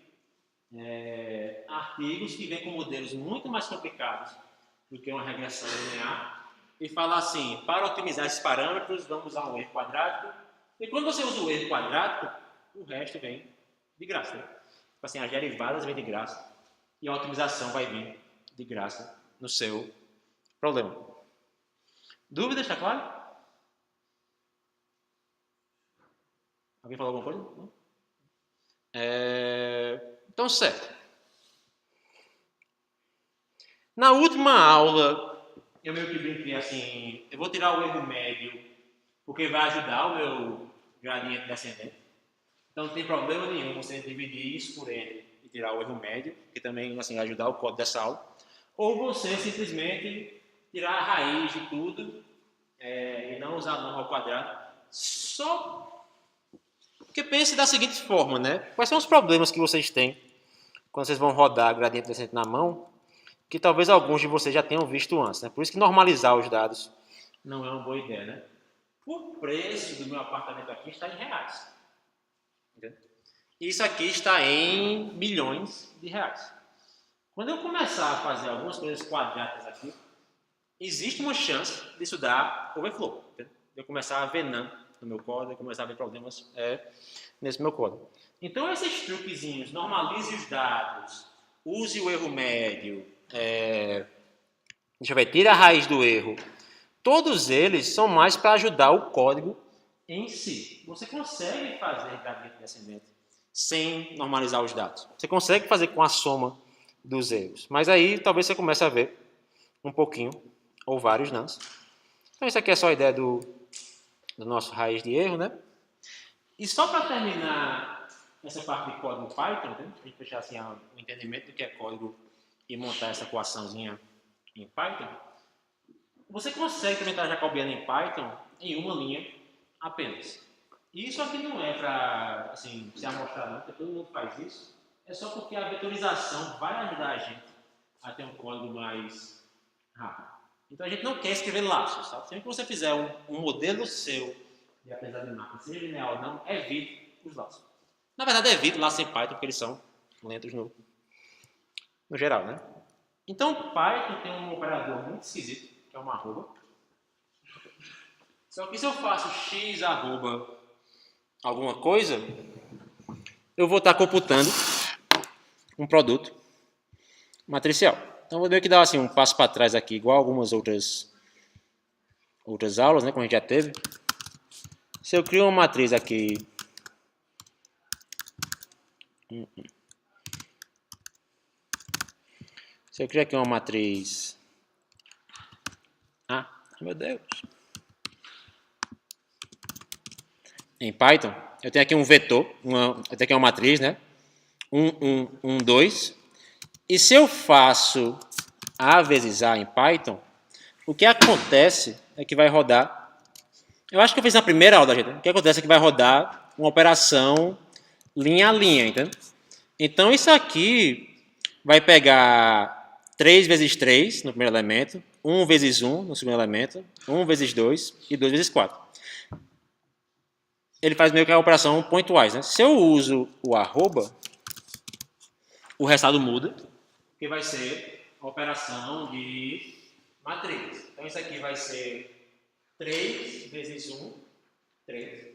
artigos que vêm com modelos muito mais complicados do que uma regressão linear e falar assim, para otimizar esses parâmetros, vamos usar um erro quadrático. E quando você usa o erro quadrático, o resto vem de graça. Né? Assim, as derivadas vêm de graça e a otimização vai vir de graça no seu problema. Dúvidas, está claro? Alguém falou alguma coisa? Não? Então, certo. Na última aula, eu meio que brinquei assim, eu vou tirar o erro médio, porque vai ajudar o meu gradiente descendente. Então, não tem problema nenhum você dividir isso por n e tirar o erro médio, que também assim, vai ajudar o código dessa aula. Ou você simplesmente tirar a raiz de tudo e não usar a norma ao quadrado. Só porque pense da seguinte forma, né? Quais são os problemas que vocês têm quando vocês vão rodar gradiente descendente na mão, que talvez alguns de vocês já tenham visto antes, né? Por isso que normalizar os dados não é uma boa ideia, né? O preço do meu apartamento aqui está em reais. Entendeu? Isso aqui está em milhões de reais. Quando eu começar a fazer algumas coisas quadráticas aqui, existe uma chance disso dar overflow. Entendeu? De eu começar a ver NaN no meu código, eu começar a ver problemas nesse meu código. Então, esses truquezinhos, normalize os dados, use o erro médio, deixa eu ver, tira a raiz do erro. Todos eles são mais para ajudar o código em si. Você consegue fazer gradiente descendente sem normalizar os dados. Você consegue fazer com a soma dos erros. Mas aí talvez você comece a ver um pouquinho, ou vários nãs. Então, isso aqui é só a ideia do nosso raiz de erro, né? E só para terminar essa parte de código Python, né? A gente fechar assim o entendimento do que é código e montar essa equaçãozinha em Python, você consegue também estar jacobiano em Python em uma linha apenas. E isso aqui não é para assim, se amostrar não, porque todo mundo faz isso. É só porque a vetorização vai ajudar a gente a ter um código mais rápido. Então a gente não quer escrever laços, tá? Sempre que você fizer um modelo seu de aprendizado de máquina, seja linear ou não, evite os laços. Na verdade, evite laços em Python, porque eles são lentos no geral, né? Então, Python tem um operador muito esquisito, que é uma arroba. Só que se eu faço x arroba alguma coisa, eu vou estar computando um produto matricial. Então, vou ter que dar assim, um passo para trás aqui, igual algumas outras aulas, né, como a gente já teve. Se eu crio uma matriz aqui... Se eu criar aqui uma matriz... Ah, meu Deus! Em Python, eu tenho aqui um vetor, eu tenho aqui uma matriz, né? 2. E se eu faço A vezes A em Python, o que acontece é que vai rodar... Eu acho que eu fiz na primeira aula, gente. O que acontece é que vai rodar uma operação linha a linha, entendeu? Então, isso aqui vai pegar 3 vezes 3 no primeiro elemento, 1 vezes 1 no segundo elemento, 1 vezes 2 e 2 vezes 4. Ele faz meio que a operação pointwise, né? Se eu uso o arroba, o resultado muda. que vai ser a operação de matriz. Então, isso aqui vai ser 3 vezes 1, 3.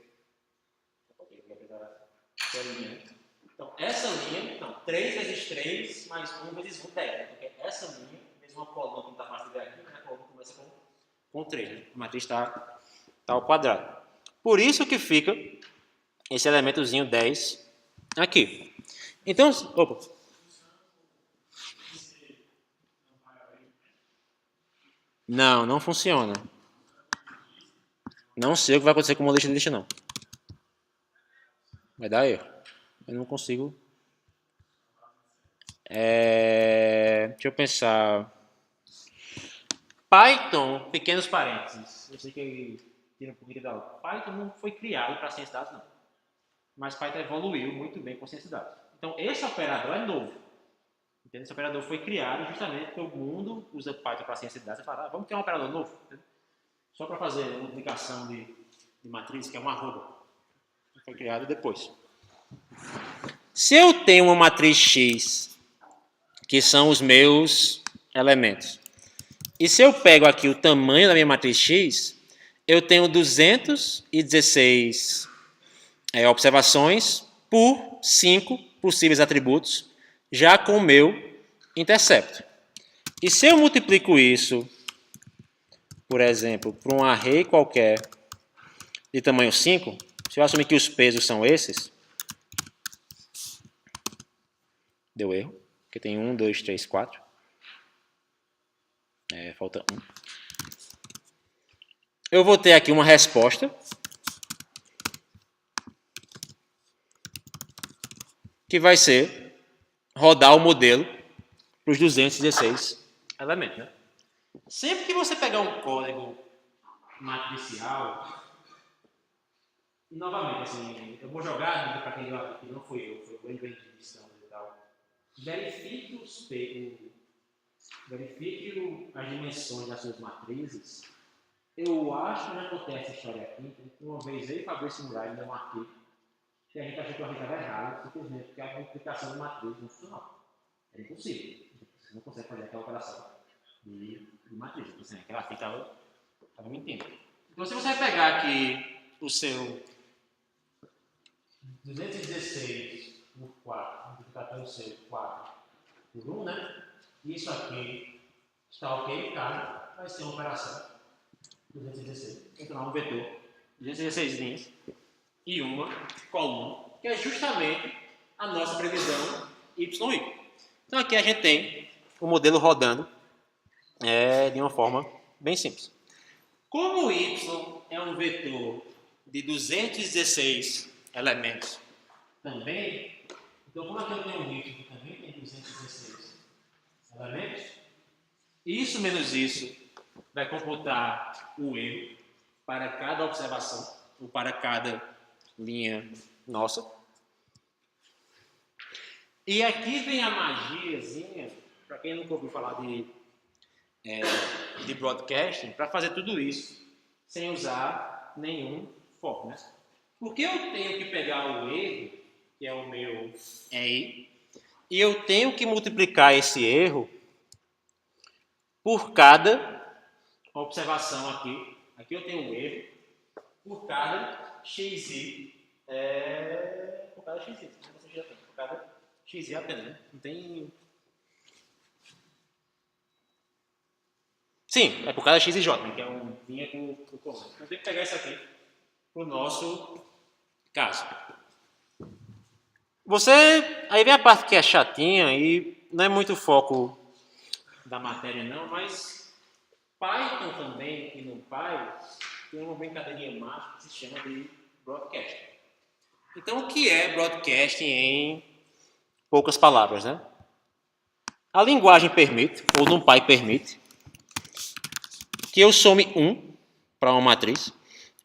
Então, essa linha, então, 3 vezes 3 mais 1 vezes 1, 10. Porque essa linha, mesmo uma coluna que não está fácil de ver aqui, né? A coluna começa com 3. Né? A matriz está ao quadrado. Por isso que fica esse elementozinho 10 aqui. Então, opa. Não funciona. Não sei o que vai acontecer com o modelo de lista, não. Vai dar erro. Eu não consigo. Deixa eu pensar. Python, pequenos parênteses. Eu sei que tira um pouquinho da outra. Python não foi criado para ciência de dados, não. Mas Python evoluiu muito bem com ciência de dados. Então, esse operador é novo. Entendeu? Esse operador foi criado justamente porque o mundo usa Python para ciência de dados. Você fala, vamos criar um operador novo. Entendeu? Só para fazer multiplicação de matriz, que é uma arroba. Foi criado depois. Se eu tenho uma matriz X, que são os meus elementos, e se eu pego aqui o tamanho da minha matriz X, eu tenho 216 observações por 5 possíveis atributos, já com o meu intercepto. E se eu multiplico isso, por exemplo, por um array qualquer de tamanho 5, se eu assumir que os pesos são esses, deu erro, porque tem 1, 2, 3, 4. Falta 1. Eu vou ter aqui uma resposta que vai ser rodar o modelo para os 216 elementos. Né? Sempre que você pegar um código matricial, e novamente, assim, eu vou jogar para quem deu aqui, não fui eu, foi o evangelista e tal. Verifique as dimensões das suas matrizes. Eu acho que já contei essa história aqui. Uma vez eu e Fabrício Moraes deu um artigo que a gente achou que o artigo estava errado, simplesmente porque a multiplicação de matriz não funcionava. Era impossível. Você não consegue fazer aquela operação de matriz. Assim, aquele artigo estava mentindo. Então, se você vai pegar aqui o seu 216 por 4, multiplicar pelo seu 4 por 1, né? Isso aqui está ok, caso vai ser uma operação 216. Então, um vetor 216 linhas e uma coluna, que é justamente a nossa previsão YI. Então, aqui a gente tem o modelo rodando de uma forma bem simples. Como o Y é um vetor de 216 elementos também, então como aqui eu tenho um Y que também tem 216 elementos, isso menos isso vai computar o erro para cada observação, ou para cada linha nossa. E aqui vem a magiazinha, para quem nunca ouviu falar de broadcasting, para fazer tudo isso sem usar nenhum for, né? Porque eu tenho que pegar o erro, que é o meu EI, e eu tenho que multiplicar esse erro por cada observação aqui. Aqui eu tenho um erro por cada xi, por cada xi, você já tem, por cada xi apenas, né? Não tem... Sim, é por cada x e j, né? Que é um linha com coluna. Então tem que pegar isso aqui para o nosso caso. Aí vem a parte que é chatinha e não é muito foco da matéria não, mas Python também e NumPy tem uma brincadeirinha mágica que se chama de broadcasting. Então o que é broadcasting em poucas palavras, né? A linguagem permite, ou NumPy permite, que eu some 1 para uma matriz,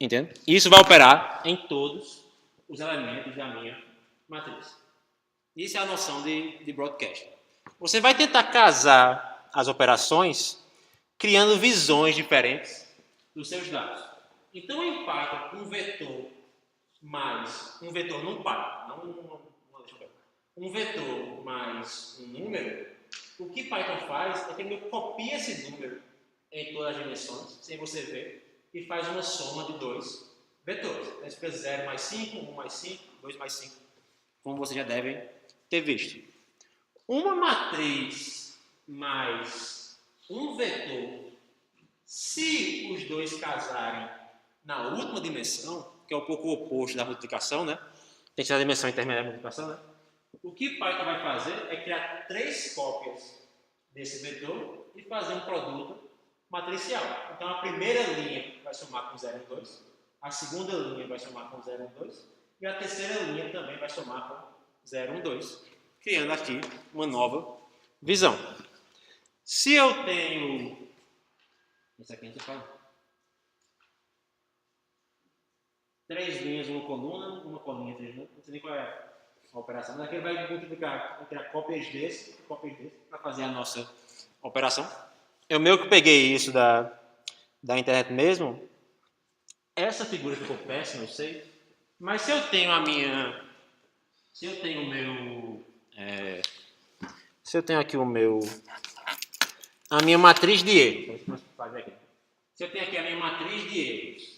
entende? E isso vai operar em todos os elementos da minha matriz. Isso é a noção de broadcast. Você vai tentar casar as operações criando visões diferentes dos seus dados. Então, em Python, um vetor mais um vetor NumPy, um vetor mais um número o que Python faz é que ele copia esse número em todas as dimensões, sem você ver, e faz uma soma de dois vetores. Então, fica 0 mais 5, 1 mais 5, 2 mais 5, como vocês já devem ter visto. Uma matriz mais um vetor, se os dois casarem na última dimensão, que é um pouco o oposto da multiplicação, né? Tem que ser a dimensão intermediária da multiplicação, né? O que Python vai fazer é criar 3 cópias desse vetor e fazer um produto matricial. Então, a primeira linha vai somar com 0 e 2, a segunda linha vai somar com 0 e 2, e a terceira linha também vai somar com 0 e 2, criando aqui uma nova visão. Se eu tenho... Isso aqui a gente fala. 3 linhas, uma coluna, 3 linhas, não sei nem qual é a operação, mas aqui ele vai multiplicar, vai criar cópias desse, para fazer a nossa operação. Eu meio que peguei isso da internet mesmo. Essa figura ficou péssima, eu sei, mas se eu tenho a minha, se eu tenho o meu, se eu tenho aqui a minha matriz de erros, se eu tenho aqui a minha matriz de erros,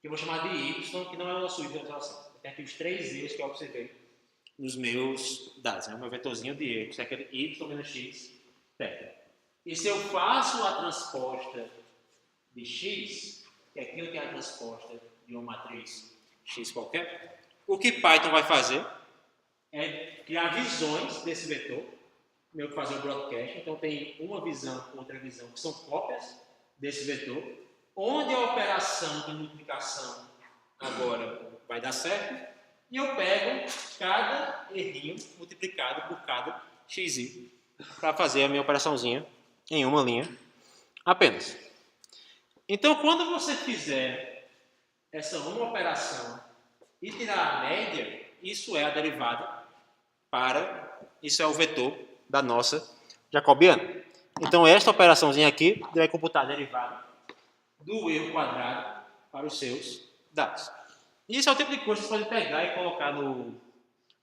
que eu vou chamar de Y, que não é o nosso Y de observação. Eu tenho aqui os 3 erros que eu observei nos meus dados. É o meu vetorzinho de erros, que é aquele Y menos X θ. E se eu faço a transposta de X, que aqui eu tenho a transposta de uma matriz X qualquer, o que Python vai fazer é criar visões desse vetor, meu que fazer o broadcast. Então tem uma visão, outra visão, que são cópias desse vetor, onde a operação de multiplicação agora vai dar certo, e eu pego cada errinho multiplicado por cada xi para fazer a minha operaçãozinha em uma linha apenas. Então, quando você fizer essa uma operação e tirar a média, isso é a derivada isso é o vetor da nossa jacobiana. Então, esta operaçãozinha aqui vai computar a derivada do erro quadrado para os seus dados. Isso é o tipo de coisa que você pode pegar e colocar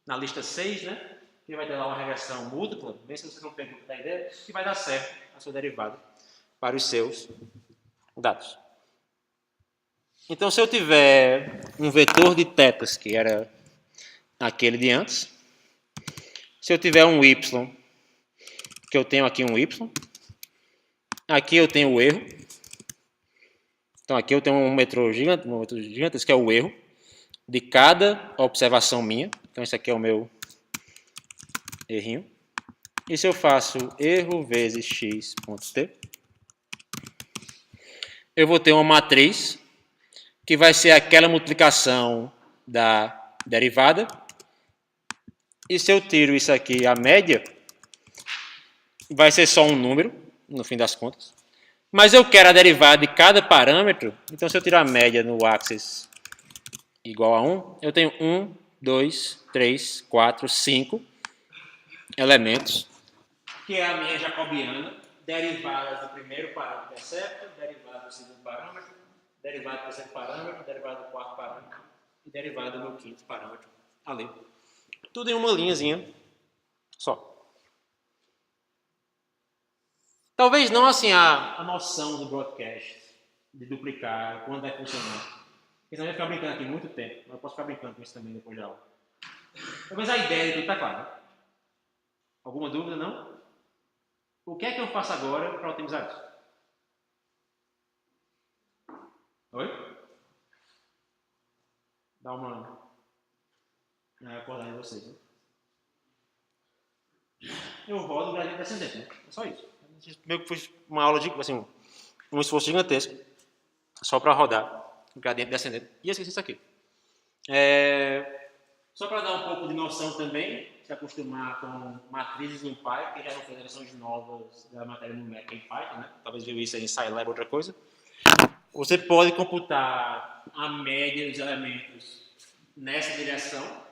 na lista 6, né? Que vai ter lá uma regressão múltipla, bem se você não pegou a ideia, que vai dar certo a sua derivada para os seus dados. Então, se eu tiver um vetor de tetas, que era aquele de antes, se eu tiver um y, que eu tenho aqui um y, aqui eu tenho o erro. Então, aqui eu tenho um vetor gigantesco, que é o erro de cada observação minha. Então, esse aqui é o meu errinho. E se eu faço erro vezes x.t, eu vou ter uma matriz que vai ser aquela multiplicação da derivada. E se eu tiro isso aqui, a média, vai ser só um número, no fim das contas. Mas eu quero a derivada de cada parâmetro, então se eu tirar a média no axis igual a 1, eu tenho 1, 2, 3, 4, 5 elementos, que é a minha jacobiana, derivada do primeiro parâmetro é certa, derivada do segundo parâmetro, derivada do terceiro parâmetro, derivada do quarto parâmetro e derivada do meu quinto parâmetro ali. Tudo em uma linhazinha só. Talvez não assim a noção do broadcast, de duplicar, quando vai funcionar. Porque senão eu ia ficar brincando aqui muito tempo, mas eu posso ficar brincando com isso também depois da aula. Talvez a ideia de tudo está clara. Alguma dúvida, não? O que é que eu faço agora para otimizar isso? Oi? Dá uma acordada em vocês, né? Eu rodo o gradiente descendente, né? É só isso. Meio que foi uma aula de, assim, um esforço gigantesco só para rodar o gradiente descendente. E esqueci isso aqui. Só para dar um pouco de noção também, se acostumar com matrizes no Python, que já não fez versões novas da matéria numérica em Python, né? Talvez viu isso aí em Scilab ou outra coisa. Você pode computar a média dos elementos nessa direção.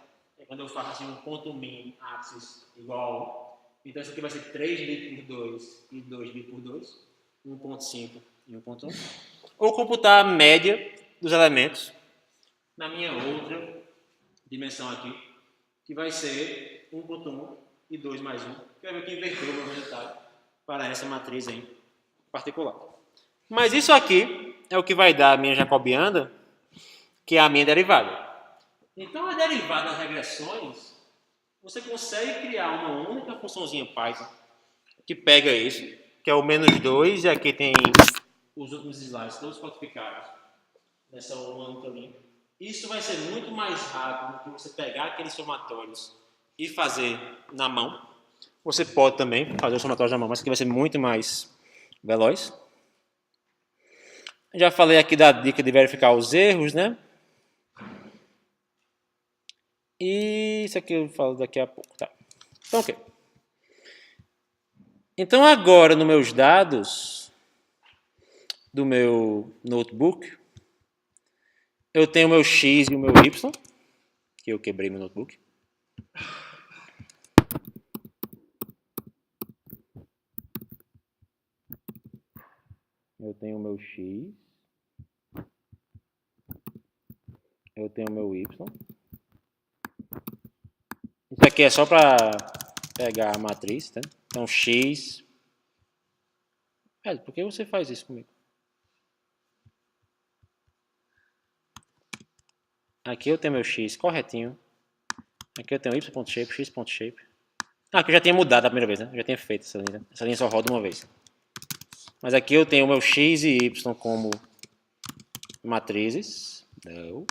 Quando eu faço assim um ponto min axis igual a 1. Então, isso aqui vai ser 3 dividido por 2 e 2 dividido por 2, 1.5 e 1.1. Ou computar a média dos elementos na minha outra dimensão aqui, que vai ser 1.1 e 2 mais 1, Quero ver que inverteu o meu resultado para essa matriz em particular. Mas isso aqui é o que vai dar a minha jacobiana, que é a minha derivada. Então, a derivada das regressões, você consegue criar uma única funçãozinha Python que pega isso, que é o menos 2, e aqui tem os últimos slides todos codificados nessa única linha. Isso vai ser muito mais rápido do que você pegar aqueles somatórios e fazer na mão. Você pode também fazer os somatórios na mão, mas aqui vai ser muito mais veloz. Já falei aqui da dica de verificar os erros, né? E isso aqui eu falo daqui a pouco, tá? Então, ok. Então, agora, nos meus dados do meu notebook, eu tenho o meu X e o meu Y, que eu quebrei meu notebook. Eu tenho o meu X. Eu tenho o meu Y. Isso aqui é só para pegar a matriz, tá? Então, X. Por que você faz isso comigo? Aqui eu tenho meu X corretinho. Aqui eu tenho Y.shape, X.shape. Aqui eu já tinha mudado a primeira vez, né? Eu já tinha feito essa linha. Essa linha só roda uma vez. Mas aqui eu tenho o meu X e Y como matrizes. Não.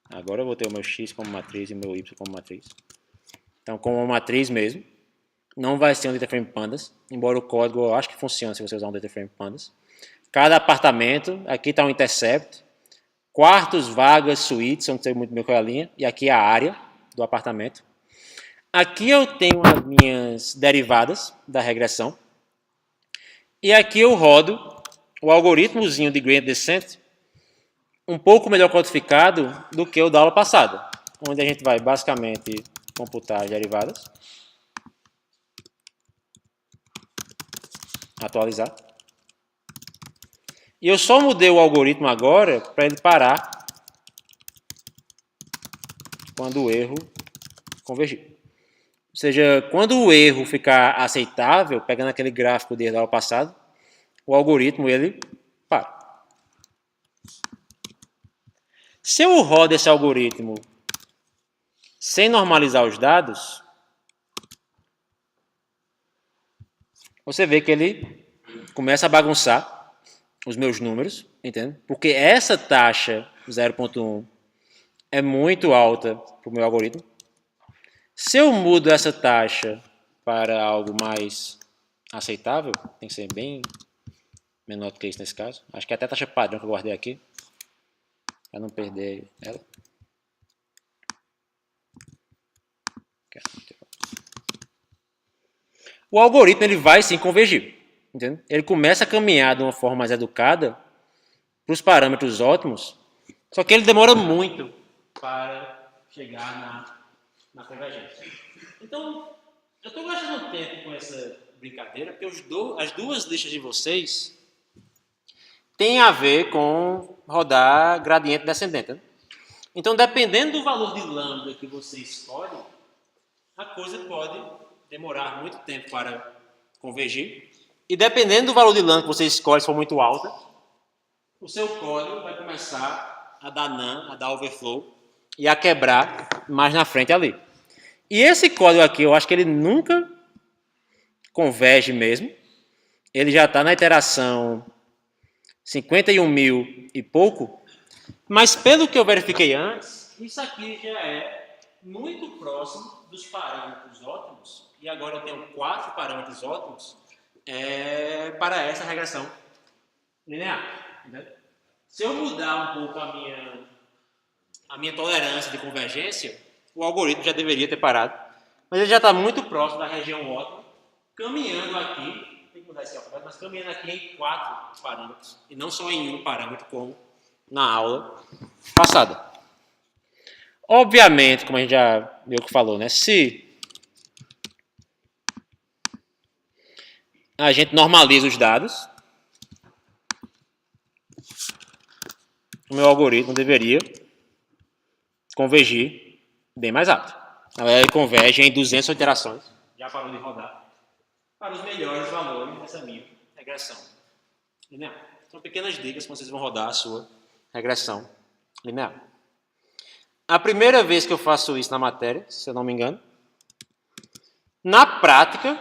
Agora eu vou ter o meu X como matriz e o meu Y como matriz. Então, como uma matriz mesmo. Não vai ser um DataFrame Pandas. Embora o código eu acho que funcione se você usar um DataFrame Pandas. Cada apartamento. Aqui está o intercept. Quartos, vagas, suítes. Eu não sei muito bem qual é a linha. E aqui é a área do apartamento. Aqui eu tenho as minhas derivadas da regressão. E aqui eu rodo o algoritmozinho de Gradient Descent um pouco melhor codificado do que o da aula passada, onde a gente vai basicamente computar as derivadas, atualizar. E eu só mudei o algoritmo agora para ele parar quando o erro convergir. Ou seja, quando o erro ficar aceitável, pegando aquele gráfico desde a aula passada, o algoritmo ele para. Se eu rodo esse algoritmo sem normalizar os dados, você vê que ele começa a bagunçar os meus números, entende? Porque essa taxa 0.1 é muito alta para o meu algoritmo. Se eu mudo essa taxa para algo mais aceitável, tem que ser bem menor do que isso nesse caso. Acho que até a taxa padrão que eu guardei aqui, para não perder ela. O algoritmo ele vai sim convergir. Entende? Ele começa a caminhar de uma forma mais educada para os parâmetros ótimos, só que ele demora muito para chegar na convergência. Então, eu estou gastando tempo com essa brincadeira, porque as duas listas de vocês têm a ver com rodar gradiente descendente. Né? Então, dependendo do valor de lambda que você escolhe, a coisa pode demorar muito tempo para convergir. E dependendo do valor de lambda que você escolhe, se for muito alta, o seu código vai começar a dar NaN, a dar overflow e a quebrar mais na frente ali. E esse código aqui, eu acho que ele nunca converge mesmo. Ele já está na iteração 51 mil e pouco. Mas pelo que eu verifiquei antes, isso aqui já é muito próximo dos parâmetros ótimos. E agora eu tenho 4 parâmetros ótimos para essa regressão linear. Né? Se eu mudar um pouco a minha tolerância de convergência, o algoritmo já deveria ter parado. Mas ele já está muito próximo da região ótima, caminhando aqui, tem que mudar esse alfabeto, mas caminhando aqui em 4 parâmetros, e não só em um parâmetro, como na aula passada. Obviamente, como a gente já meio que falou, né? Se a gente normaliza os dados, o meu algoritmo deveria convergir bem mais rápido. Ele converge em 200 iterações. Já parou de rodar. para os melhores valores dessa minha regressão linear. São pequenas dicas quando vocês vão rodar a sua regressão linear. A primeira vez que eu faço isso na matéria, se eu não me engano, na prática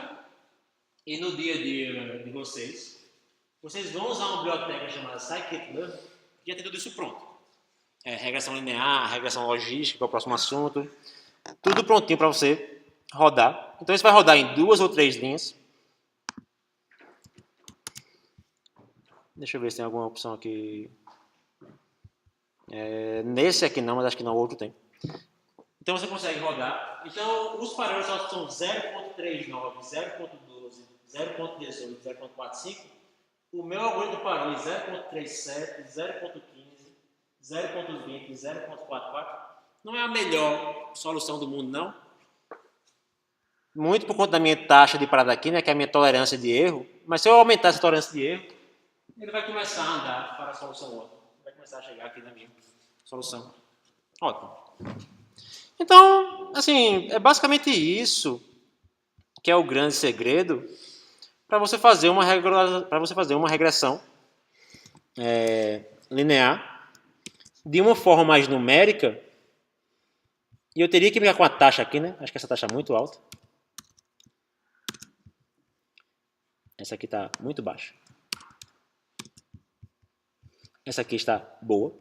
e no dia a dia de vocês vão usar uma biblioteca chamada Scikit-Learn, que já tem tudo isso pronto. Regressão linear, regressão logística, que é o próximo assunto, tudo prontinho para você rodar. Então isso vai rodar em 2 ou 3 linhas. Deixa eu ver se tem alguma opção aqui. Nesse aqui não, mas acho que no outro tem. Então você consegue rodar. Então os parâmetros são 0.39, 0.12, 0.18, 0.45. O meu algoritmo parou em 0.37, 0.15, 0.20, 0.44. Não é a melhor solução do mundo, não. Muito por conta da minha taxa de parada aqui, né, que é a minha tolerância de erro. Mas se eu aumentar essa tolerância de erro, ele vai começar a andar para a solução ótima. Vai começar a chegar aqui na minha solução ótima. Então, assim, é basicamente isso que é o grande segredo para você fazer uma regressão linear de uma forma mais numérica. E eu teria que brincar com a taxa aqui, né? Acho que essa taxa é muito alta. Essa aqui está muito baixa. Essa aqui está boa.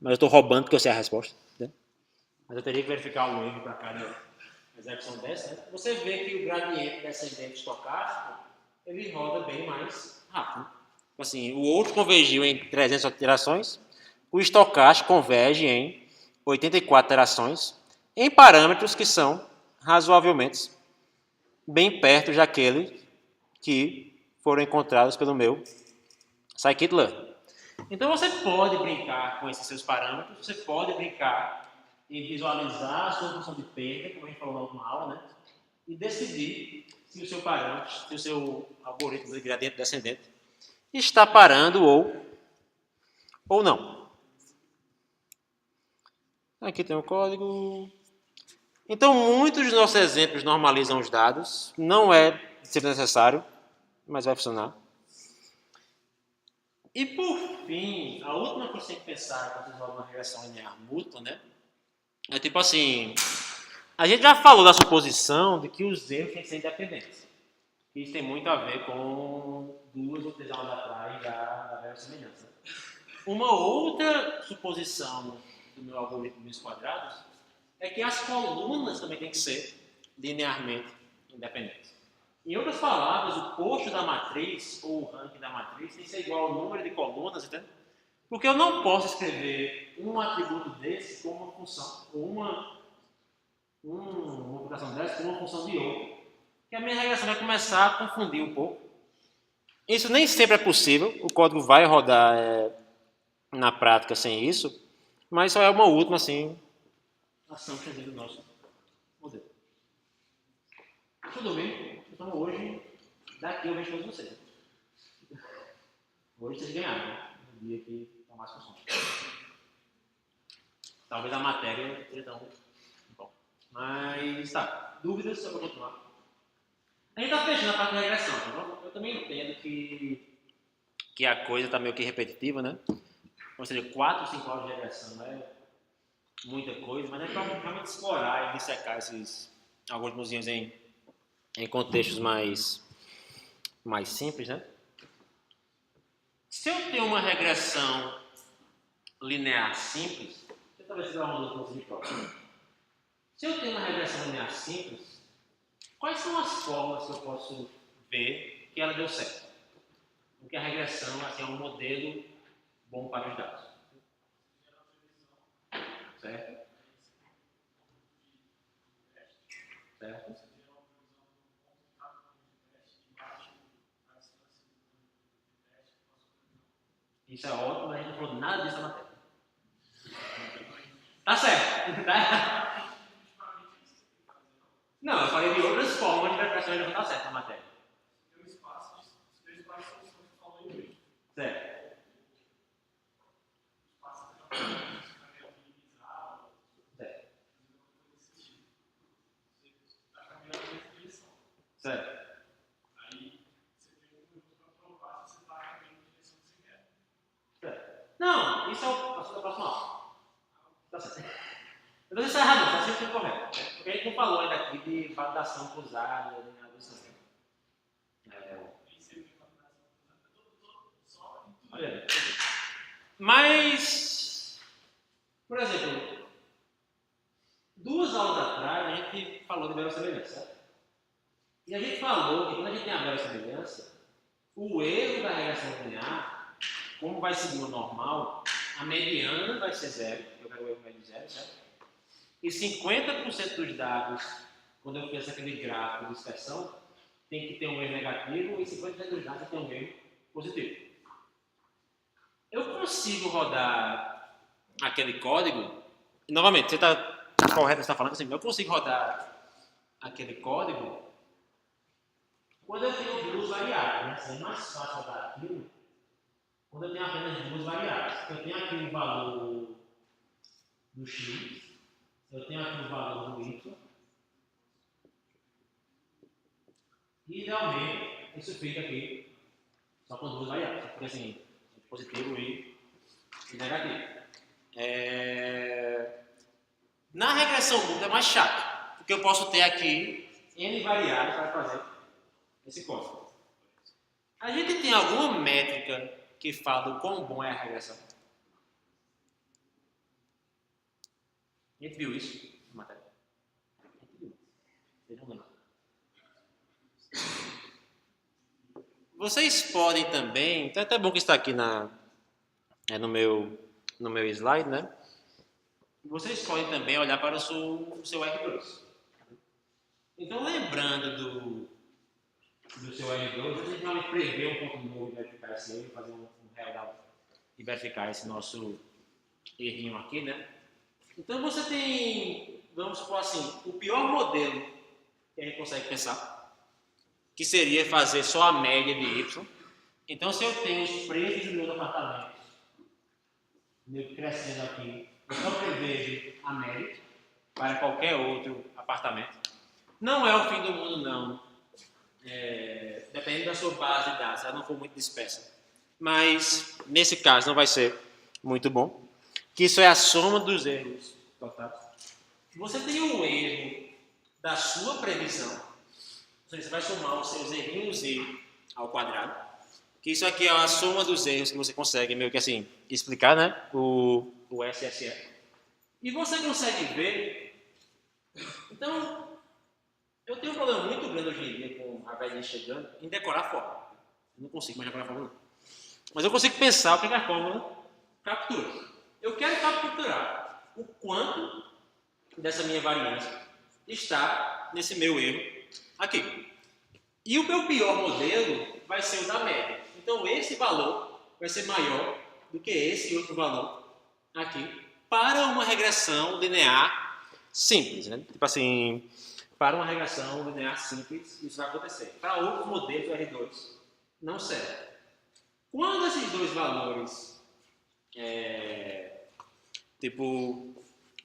Mas eu estou roubando porque eu sei a resposta. Né? Mas eu teria que verificar o erro para cada execução dessa. Né? Você vê que o gradiente descendente estocástico ele roda bem mais rápido. Assim, o outro convergiu em 300 iterações. O estocástico converge em 84 iterações em parâmetros que são razoavelmente bem perto daquele que foram encontrados pelo meu Scikit-Learn. Então você pode brincar com esses seus parâmetros, você pode brincar em visualizar a sua função de perda, como a gente falou na última aula, né? E decidir se o seu parâmetro, se o seu algoritmo de gradiente descendente está parando ou não. Aqui tem o código. Então, muitos dos nossos exemplos normalizam os dados. Não é sempre necessário, mas vai funcionar. E por fim, a última coisa que você tem que pensar quando você joga uma regressão linear múltipla, né? É tipo assim, a gente já falou da suposição de que os erros têm que ser independentes. Isso tem muito a ver com 2 ou 3 aulas atrás da verossimilhança. Uma outra suposição do meu algoritmo dos quadrados é que as colunas também têm que ser linearmente independentes. Em outras palavras, o posto da matriz ou o ranking da matriz tem que ser igual ao número de colunas, entende? Porque eu não posso escrever um atributo desse como uma função, ou uma operação dessa como uma função de outra, que a minha regressão vai começar a confundir um pouco. Isso nem sempre é possível, o código vai rodar na prática sem isso, mas só é uma última assim, ação que do nosso modelo. Tudo bem? Então hoje, daqui eu vejo todos vocês. Hoje vocês ganharam, né? No dia que estão mais funções. Talvez a matéria seja tão bom. Mas tá, dúvidas sobre continuar? A gente está fechando a parte da regressão, tá bom? Eu também entendo que a coisa está meio que repetitiva, né? Ou seja, 4 ou 5 aulas de regressão não é muita coisa, mas é para realmente explorar e dissecar esses algoritmos em contextos mais simples, né? Se eu tenho uma regressão linear simples, talvez seja uma das de prova. Se eu tenho uma regressão linear simples, quais são as formas que eu posso ver que ela deu certo? Porque a regressão assim, é um modelo bom para os dados. Certo? Certo? Isso é ótimo, mas a gente não falou nada disso na matéria. Tá certo. Tá? Não, eu falei de outras formas de verificação e não tá certo na matéria. Certo. Certo. isso é o assunto da próxima aula. Tá certo. Então isso é errado, está sempre correto. Porque a gente não falou ainda aqui de validação cruzada, nem nada disso. Olha, mas, por exemplo, 2 aulas atrás a gente falou de verossimilhança, certo? E a gente falou que quando a gente tem a verossimilhança, o erro da regressão linear, como vai seguir o normal, a mediana vai ser 0, eu quero o erro médio de 0, certo? E 50% dos dados, quando eu penso aquele gráfico de dispersão, tem que ter um erro negativo e 50% dos dados tem um erro positivo. Eu consigo rodar aquele código, e novamente, você está correto, você está falando assim, eu consigo rodar aquele código quando eu tenho 2 variáveis, né? Assim, é mais fácil rodar aquilo quando eu tenho apenas 2 variáveis. Eu tenho aqui o valor do x, eu tenho aqui o valor do y, e idealmente isso fica aqui só com 2 variáveis, porque assim, positivo e negativo. Na regressão múltipla é mais chato, porque eu posso ter aqui n variáveis para fazer esse código. A gente tem alguma métrica que fala o quão bom é a regressão? A gente viu isso na matéria? A gente viu. Vocês não lembram? Vocês podem também, então é até bom que está aqui no meu slide, né? Vocês podem também olhar para o seu R2. Então, lembrando do seu R2, a gente vai prever um ponto novo e verificar esse erro, fazer um real e verificar esse nosso errinho aqui, né? Então, você tem, vamos supor assim, o pior modelo que a gente consegue pensar, que seria fazer só a média de y. Então, se eu tenho os preços dos meus apartamentos crescendo aqui, eu só prevejo a média para qualquer outro apartamento. Não é o fim do mundo, não. Depende da sua base de dados, se ela não for muito dispersa. Mas, nesse caso, não vai ser muito bom. Que isso é a soma dos erros totais. Você tem um erro da sua previsão. Ou seja, você vai somar os seus errinhos e ao quadrado. Que isso aqui é a soma dos erros que você consegue meio que assim explicar, né? O SSE. E você consegue ver. Então, eu tenho um problema muito grande hoje em dia com a velhinha chegando em decorar a fórmula. Eu não consigo mais decorar a fórmula, não. Mas eu consigo pensar o que a fórmula captura. Eu quero capturar o quanto dessa minha variância está nesse meu erro aqui. E o meu pior modelo vai ser o da média. Então, esse valor vai ser maior do que esse outro valor aqui para uma regressão linear simples, né? Tipo assim, para uma regressão linear simples, isso vai acontecer. Para outros modelos do R2, não serve. Quando esses dois valores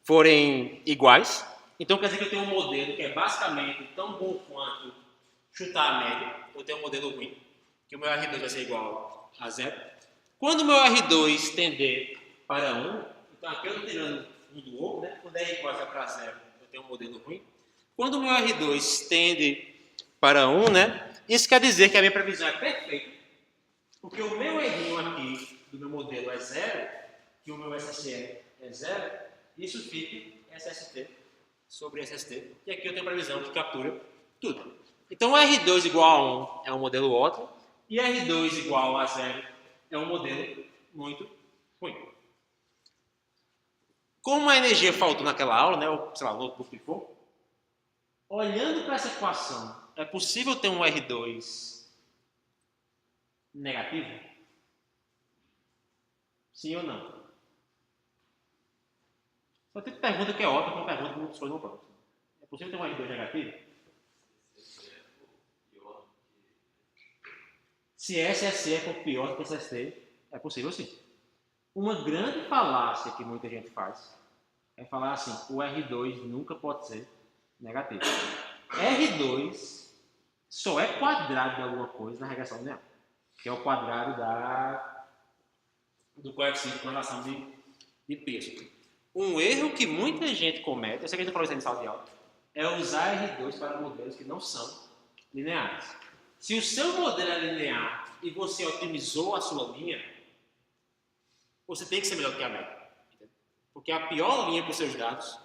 forem iguais, então quer dizer que eu tenho um modelo que é basicamente tão bom quanto chutar a média, eu tenho um modelo ruim, que o meu R2 vai ser igual a 0. Quando o meu R2 tender para 1, então aqui eu estou tirando um do outro, né? Quando é igual para 0, eu tenho um modelo ruim. Quando o meu R2 tende para 1, né? Isso quer dizer que a minha previsão é perfeita, porque o meu errinho aqui do meu modelo é 0, e o meu SSE é 0, isso fica SST sobre SST, e aqui eu tenho a previsão que captura tudo. Então, R2 igual a 1 é um modelo ótimo, e R2 igual a 0 é um modelo muito ruim. Como a energia faltou naquela aula, né, ou sei lá, o notebook ficou, olhando para essa equação, é possível ter um R2 negativo? Sim ou não? Só tem pergunta que é óbvia, uma pergunta que não foi no próximo. É possível ter um R2 negativo? Se SSE for pior do que SST, é possível sim. Uma grande falácia que muita gente faz é falar assim, o R2 nunca pode ser negativo. R2 só é quadrado de alguma coisa na regressão linear, que é o quadrado do coeficiente com relação de peso. Um erro que muita gente comete, eu sei que a gente falou isso em sala de aula, é usar R2 para modelos que não são lineares. Se o seu modelo é linear e você otimizou a sua linha, você tem que ser melhor que a média. Porque a pior linha para os seus dados,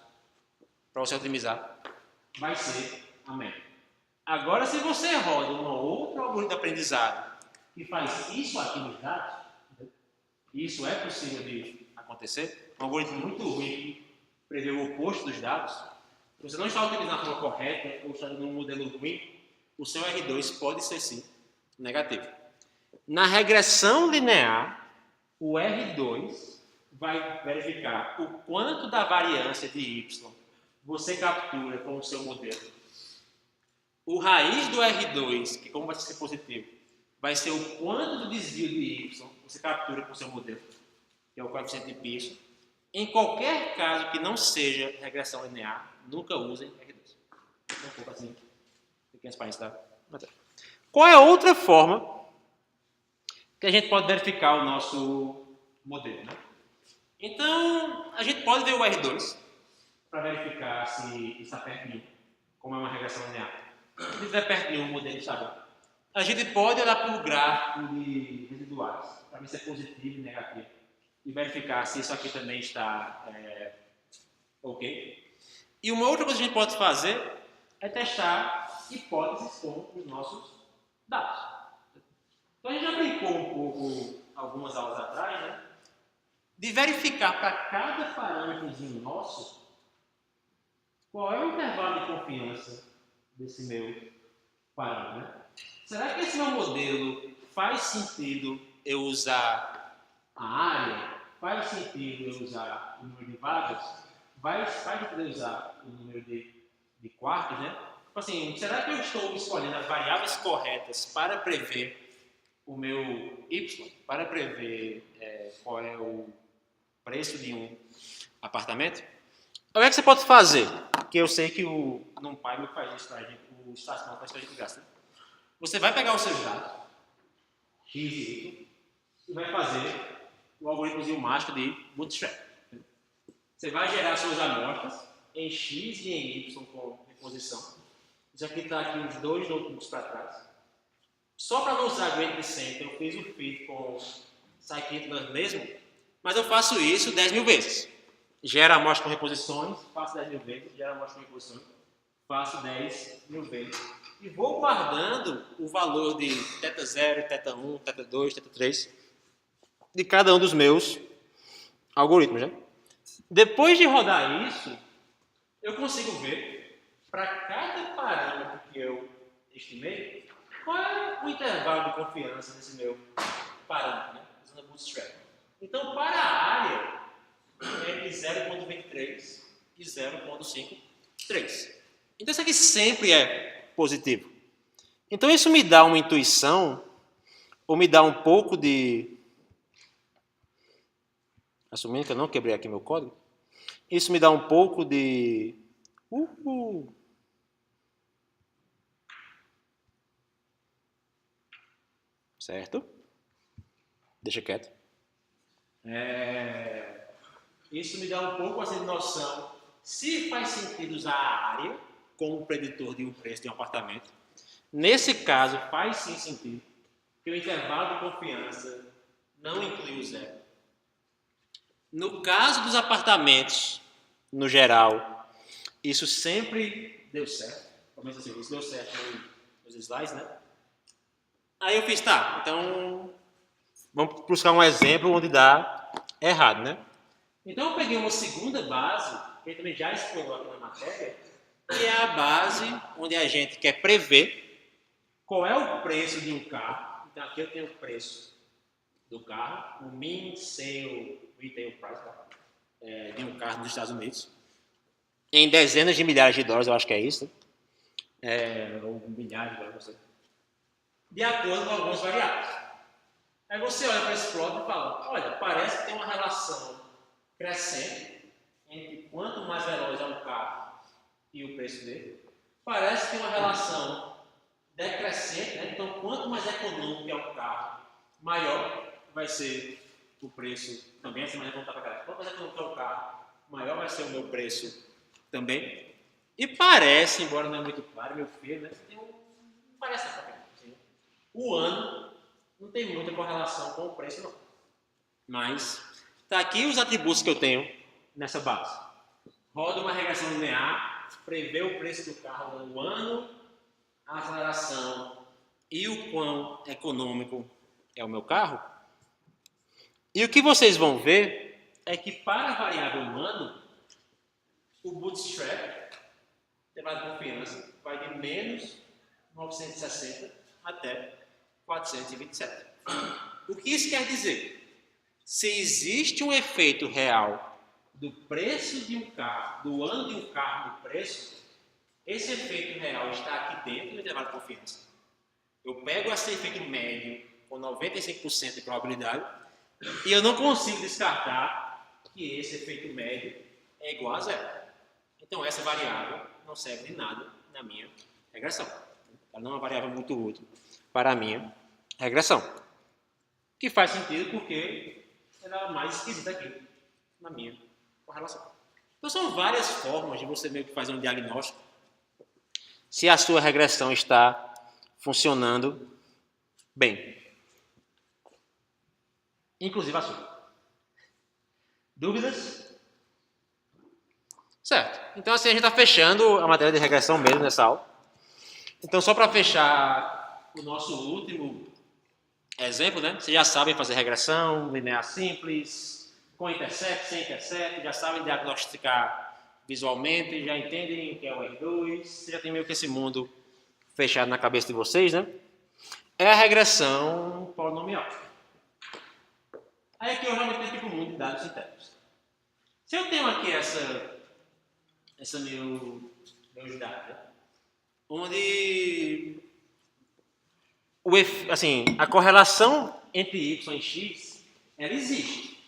para você otimizar, vai ser a média. Agora, se você roda um outro algoritmo de aprendizado que faz isso aqui nos dados, isso é possível de acontecer, um algoritmo muito ruim que prevê o oposto dos dados, você não está utilizando a forma correta ou está usando um modelo ruim, o seu R2 pode ser sim negativo. Na regressão linear, o R2 vai verificar o quanto da variância de Y você captura com o seu modelo. O raiz do R2, que como vai ser positivo, vai ser o quanto do desvio de Y você captura com o seu modelo, que é o coeficiente de Pearson. Em qualquer caso que não seja regressão linear, nunca usem R2. Um pouco assim, pequenas parênteses da matéria. Qual é a outra forma que a gente pode verificar o nosso modelo? Né? Então, a gente pode ver o R2 para verificar se está perto de 1, como é uma regressão linear. Se estiver perto de 1, o modelo está bom. A gente pode olhar para o gráfico de residuais, para ver se é positivo e negativo, e verificar se isso aqui também está ok. E uma outra coisa que a gente pode fazer é testar hipóteses com os nossos dados. Então a gente já brincou um pouco algumas aulas atrás, né? De verificar para cada parâmetrozinho nosso qual é o intervalo de confiança desse meu parâmetro. Né? Será que esse meu modelo faz sentido eu usar a área? Faz sentido eu usar o número de vagas? Faz sentido eu usar o número de quartos? Né? Tipo assim, será que eu estou escolhendo as variáveis corretas para prever o meu Y, para prever qual é o preço de um apartamento? O que é que você pode fazer? Que eu sei que o NumPy faz isso para a gente, o Estação faz para a gente graça. Você vai pegar os seus dados, X e Y, e vai fazer o algoritmozinho mágico de Bootstrap. Você vai gerar suas amostras em X e em Y com reposição. Isso aqui está aqui uns 2 notebooks para trás. Só para não usar Gradient Center, eu fiz o fit com Scikit-learn mesmo, mas eu faço isso 10.000 vezes. Gera amostra com reposições, faço 10.000 vezes, gera amostra com reposições, faço 10.000 vezes. E vou guardando o valor de θ 0, θ 1, θ 2, θ 3 de cada um dos meus algoritmos. Né? Depois de rodar isso, eu consigo ver para cada parâmetro que eu estimei, qual é o intervalo de confiança desse meu parâmetro, né? Usando a Bootstrap. Então, para a área, é entre 0,23 e 0,53. Então, isso aqui sempre é positivo. Então, isso me dá uma intuição, ou me dá um pouco de... Assumindo que eu não quebrei aqui meu código. Isso me dá um pouco de... Certo? Deixa quieto. Isso me dá um pouco assim, de noção se faz sentido usar a área como preditor de um preço de um apartamento. Nesse caso, faz sim sentido, porque o intervalo de confiança não inclui o zero. No caso dos apartamentos, no geral, isso sempre deu certo. Pelo menos assim, isso deu certo nos slides, né? Aí eu fiz, tá, então vamos buscar um exemplo onde dá errado, né? Então eu peguei uma segunda base, que a gente também já explorou aqui na matéria, que é a base onde a gente quer prever qual é o preço de um carro. Então aqui eu tenho o preço do carro, o mean sale retail price de um carro nos Estados Unidos, em dezenas de milhares de dólares, eu acho que é isso, né? Ou milhares de dólares, não sei. De acordo com algumas variáveis. Aí você olha para esse plot e fala, olha, parece que tem uma relação crescente entre quanto mais veloz é um carro e o preço dele. Parece que tem uma relação decrescente, né? Então quanto mais econômico é um carro, maior vai ser o preço também, assim, mas eu vou voltar para cá. Quanto mais econômico é o carro, maior vai ser o meu preço também. E parece, embora não é muito claro, meu filho, né? Parece assim, o ano não tem muita correlação com o preço, não. Mas está aqui os atributos que eu tenho nessa base. Roda uma regressão linear, prevê o preço do carro no ano, a aceleração e o quão econômico é o meu carro. E o que vocês vão ver é que para a variável ano, o bootstrap, intervalo de confiança, vai de menos 960 até 427. O que isso quer dizer? Se existe um efeito real do preço de um carro, do ano de um carro no preço, esse efeito real está aqui dentro do intervalo de confiança. Eu pego esse efeito médio com 95% de probabilidade e eu não consigo descartar que esse efeito médio é igual a zero. Então essa variável não serve de nada na minha regressão. Ela não é uma variável muito útil para a minha regressão. Que faz sentido porque ela é mais esquisita aqui na minha correlação. Então são várias formas de você meio que fazer um diagnóstico se a sua regressão está funcionando bem. Inclusive a sua. Dúvidas? Certo. Então assim a gente está fechando a matéria de regressão mesmo nessa aula. Então só para fechar o nosso último exemplo, né? Vocês já sabem fazer regressão linear simples, com intercept, sem intercept, já sabem diagnosticar visualmente, já entendem o que é o R2, você já tem meio que esse mundo fechado na cabeça de vocês, né? É a regressão polinomial. Aí aqui eu realmente tenho que ir para o mundo de dados sintéticos. Se eu tenho aqui meus dados, né? Onde assim, a correlação entre y e x, ela existe.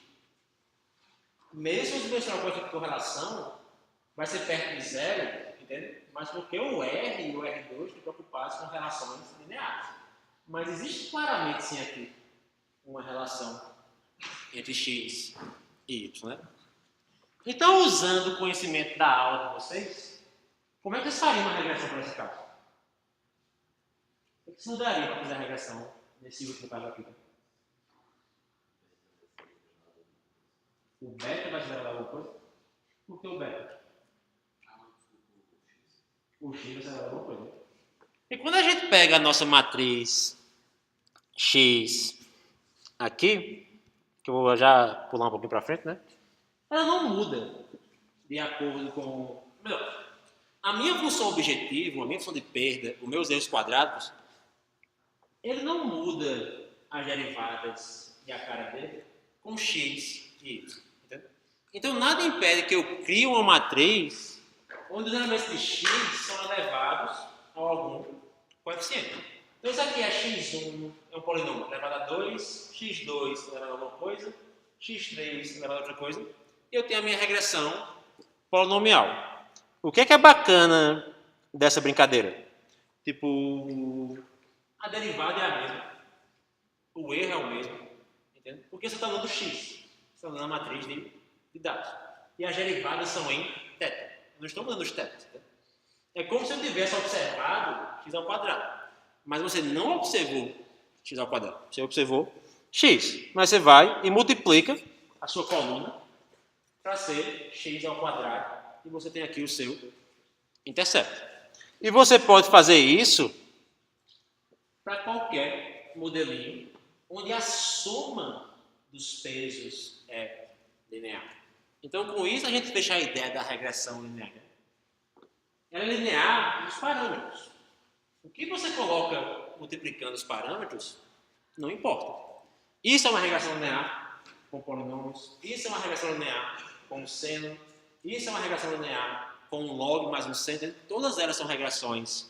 Mesmo os meus trabalhos de correlação vai ser perto de zero, entende? Mas porque o R e o R2 estão preocupados com relações lineares. Mas existe claramente sim aqui uma relação entre x e y, né? Então, usando o conhecimento da aula de vocês, como é que vocês fariam uma regressão para esse caso? O que se mudaria para fazer a regressão nesse último caso aqui? O beta vai se levar alguma coisa? Por que o beta? O x vai se levar alguma coisa. E quando a gente pega a nossa matriz x aqui, que eu vou já pular um pouquinho para frente, né? Ela não muda de acordo com... Melhor, a minha função objetivo, a minha função de perda, os meus erros quadrados, ele não muda as derivadas e a cara dele com x e y. Entendeu? Então, nada impede que eu crie uma matriz onde os elementos de x são elevados a algum coeficiente. Então, isso aqui é x1, é um polinômio elevado a 2, x2 elevado a alguma coisa, x3 elevado a outra coisa, e eu tenho a minha regressão polinomial. O que é bacana dessa brincadeira? Tipo, a derivada é a mesma, o erro é o mesmo, entende? Porque você está dando x, você está dando a matriz de dados. E as derivadas são em θ. Não estou dando os θ. É como se eu tivesse observado x ao quadrado. Mas você não observou x ao quadrado. Você observou x. Mas você vai e multiplica a sua coluna para ser x ao quadrado. E você tem aqui o seu intercepto. E você pode fazer isso para qualquer modelinho onde a soma dos pesos é linear. Então, com isso, a gente fecha a ideia da regressão linear. Ela é linear nos parâmetros. O que você coloca multiplicando os parâmetros, não importa. Isso é uma regressão linear com polinômios, isso é uma regressão linear com seno, isso é uma regressão linear com um log mais um seno. Todas elas são regressões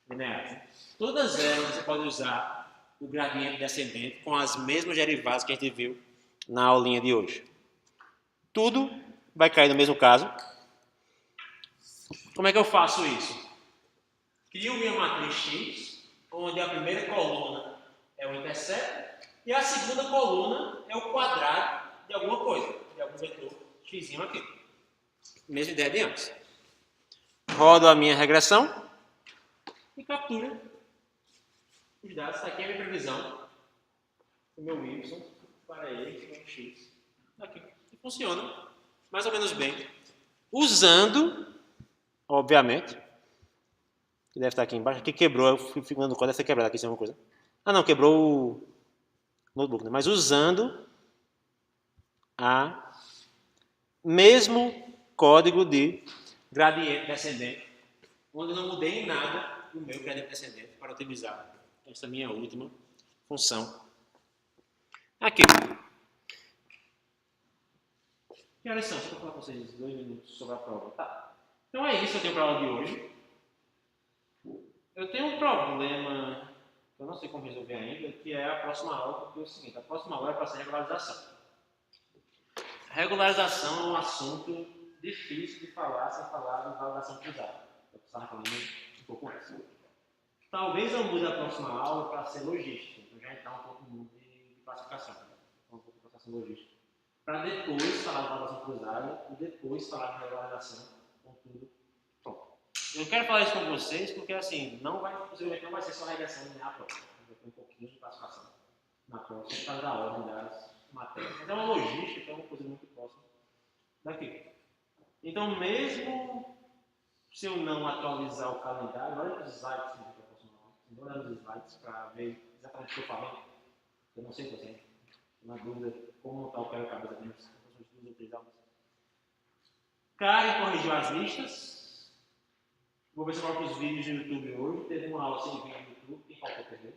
lineares. Todas elas você pode usar o gradiente descendente com as mesmas derivadas que a gente viu na aulinha de hoje. Tudo vai cair no mesmo caso. Como é que eu faço isso? Crio minha matriz X, onde a primeira coluna é o intercepto e a segunda coluna é o quadrado cima aqui. Mesma ideia de antes. Rodo a minha regressão e captura os dados. Está aqui a minha previsão. O meu Y para Y, o X. Aqui. E funciona mais ou menos bem. Usando, obviamente, que deve estar aqui embaixo. Aqui quebrou, eu fui ficando com deve ter quebrado aqui, se é uma coisa. Ah não, quebrou o notebook, né? Mas usando a mesmo código de gradiente descendente, onde não mudei em nada o meu gradiente descendente para otimizar essa minha última função. Aqui. Que horas são? Deixa eu falar com vocês 2 minutos sobre a prova. Tá. Então é isso que eu tenho para a aula de hoje. Eu tenho um problema que eu não sei como resolver ainda, que é a próxima aula, porque é o seguinte, a próxima aula é para ser regularização. Regularização é um assunto difícil de falar sem falar de validação cruzada. Eu precisava falando um pouco antes. Talvez eu mude a próxima aula para ser logística, então já entrar um pouco no mundo de classificação, um pouco de classificação logística. Para depois falar de validação cruzada e depois falar de regularização com tudo pronto. Eu quero falar isso com vocês porque assim, possivelmente não vai ser só regressão linear própria. Vai ter um pouquinho de classificação na próxima, por causa da ordem das matérias. Mas é uma logística, que é uma coisa muito próxima daqui. Então, mesmo se eu não atualizar o calendário, olha os slides que eu proporcional. Vou olhar os slides para ver exatamente o que eu falei. Eu não sei se você tem uma dúvida como montar o quebra-cabeça das próximas 2 ou 3 aulas. Karen corrigiu as listas. Vou ver se eu coloco os vídeos no YouTube hoje. Teve uma aula sem vídeo no YouTube. Quem faltou perder?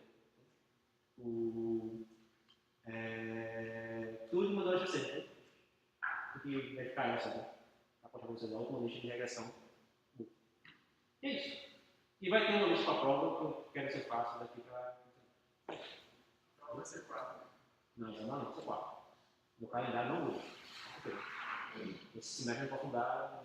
Tudo mudou de você, né? Porque vai ficar essa, né? Para contar para vocês a última lista de regressão. É isso. E vai ter uma lista para a prova que eu quero que você faça daqui para. Não vai ser 4. Não, vai ser 4. No calendário não muda. Esse semestre eu posso mudar.